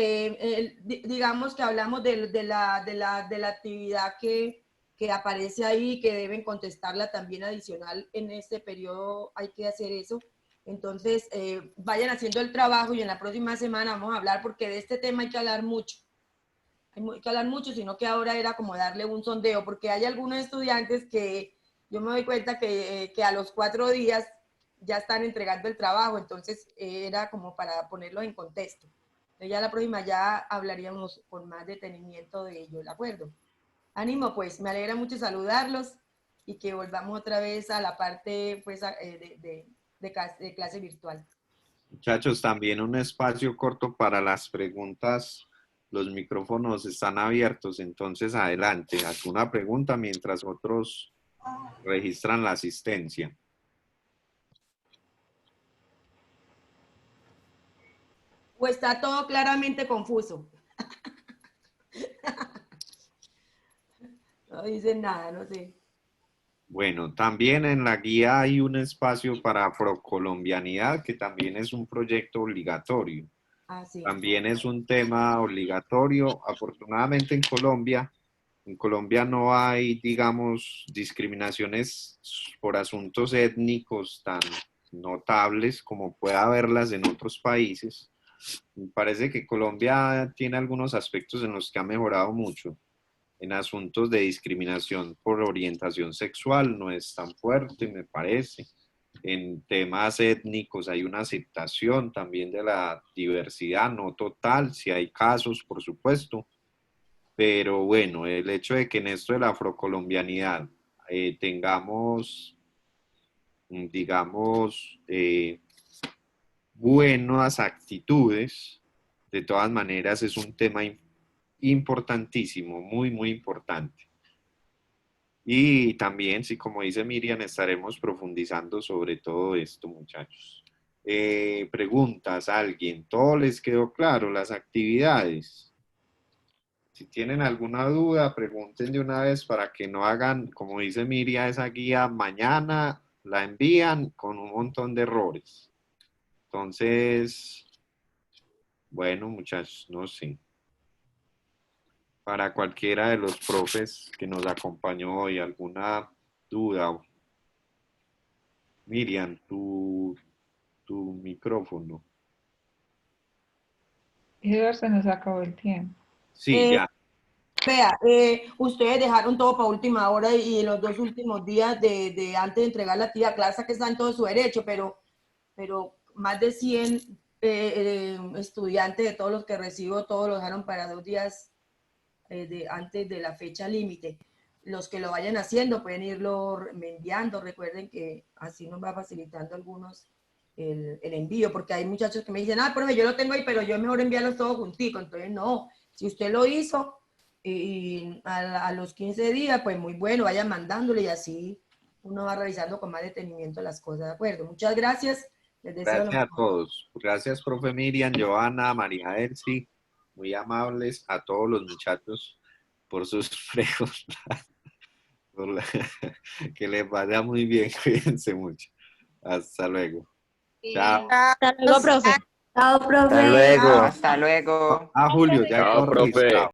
digamos que hablamos de la actividad que aparece ahí, que deben contestarla también adicional en este periodo, hay que hacer eso. Entonces, vayan haciendo el trabajo y en la próxima semana vamos a hablar, porque de este tema hay que hablar mucho. Hay que hablar mucho, sino que ahora era como darle un sondeo, porque hay algunos estudiantes que yo me doy cuenta que a los 4 días ya están entregando el trabajo, entonces era como para ponerlo en contexto. Entonces ya la próxima ya hablaríamos con más detenimiento de ello, ¿de acuerdo? Ánimo, pues, me alegra mucho saludarlos y que volvamos otra vez a la parte pues, de clase virtual. Muchachos, también un espacio corto para las preguntas. Los micrófonos están abiertos, entonces adelante. ¿Alguna pregunta mientras otros registran la asistencia? ¿O está todo claramente confuso? No dicen nada, no sé. Bueno, también en la guía hay un espacio para Afrocolombianidad, que también es un proyecto obligatorio. Ah, sí. También es un tema obligatorio. Afortunadamente en Colombia no hay, digamos, discriminaciones por asuntos étnicos tan notables como pueda haberlas en otros países. Me parece que Colombia tiene algunos aspectos en los que ha mejorado mucho. En asuntos de discriminación por orientación sexual no es tan fuerte, me parece. En temas étnicos hay una aceptación también de la diversidad, no total, si hay casos, por supuesto, pero bueno, el hecho de que en esto de la afrocolombianidad tengamos, digamos, buenas actitudes, de todas maneras es un tema importantísimo, muy, muy importante. Y también, sí, como dice Miriam, estaremos profundizando sobre todo esto, muchachos. Preguntas a alguien, ¿todo les quedó claro? Las actividades. Si tienen alguna duda, pregunten de una vez para que no hagan, como dice Miriam, esa guía mañana la envían con un montón de errores. Entonces, bueno, muchachos, no sé. Para cualquiera de los profes que nos acompañó hoy, alguna duda. Miriam, tu micrófono. Edward, se nos acabó el tiempo. Sí, ya. Vea, ustedes dejaron todo para última hora y en los 2 últimos días de antes de entregar la actividad, claro que está en todo su derecho, pero más de 100 estudiantes de todos los que recibo, todos lo dejaron para 2 días antes de la fecha límite. Los que lo vayan haciendo pueden irlo enviando, recuerden que así nos va facilitando algunos el envío, porque hay muchachos que me dicen, profe, yo lo tengo ahí, pero yo mejor enviarlos todos juntico. Entonces, no, si usted lo hizo y a los 15 días, pues muy bueno, vaya mandándole y así uno va revisando con más detenimiento las cosas, ¿de acuerdo? Muchas gracias. Les deseo Gracias a todos. Gracias, profe Miriam, Joana, María Elsie. Muy amables a todos los muchachos por sus preguntas. Que les vaya muy bien. Cuídense mucho. Hasta luego. Chao. Hasta luego, profe. Chao, profe. Hasta luego. Hasta luego. Julio, ya Chao, corrí. profe. Chao.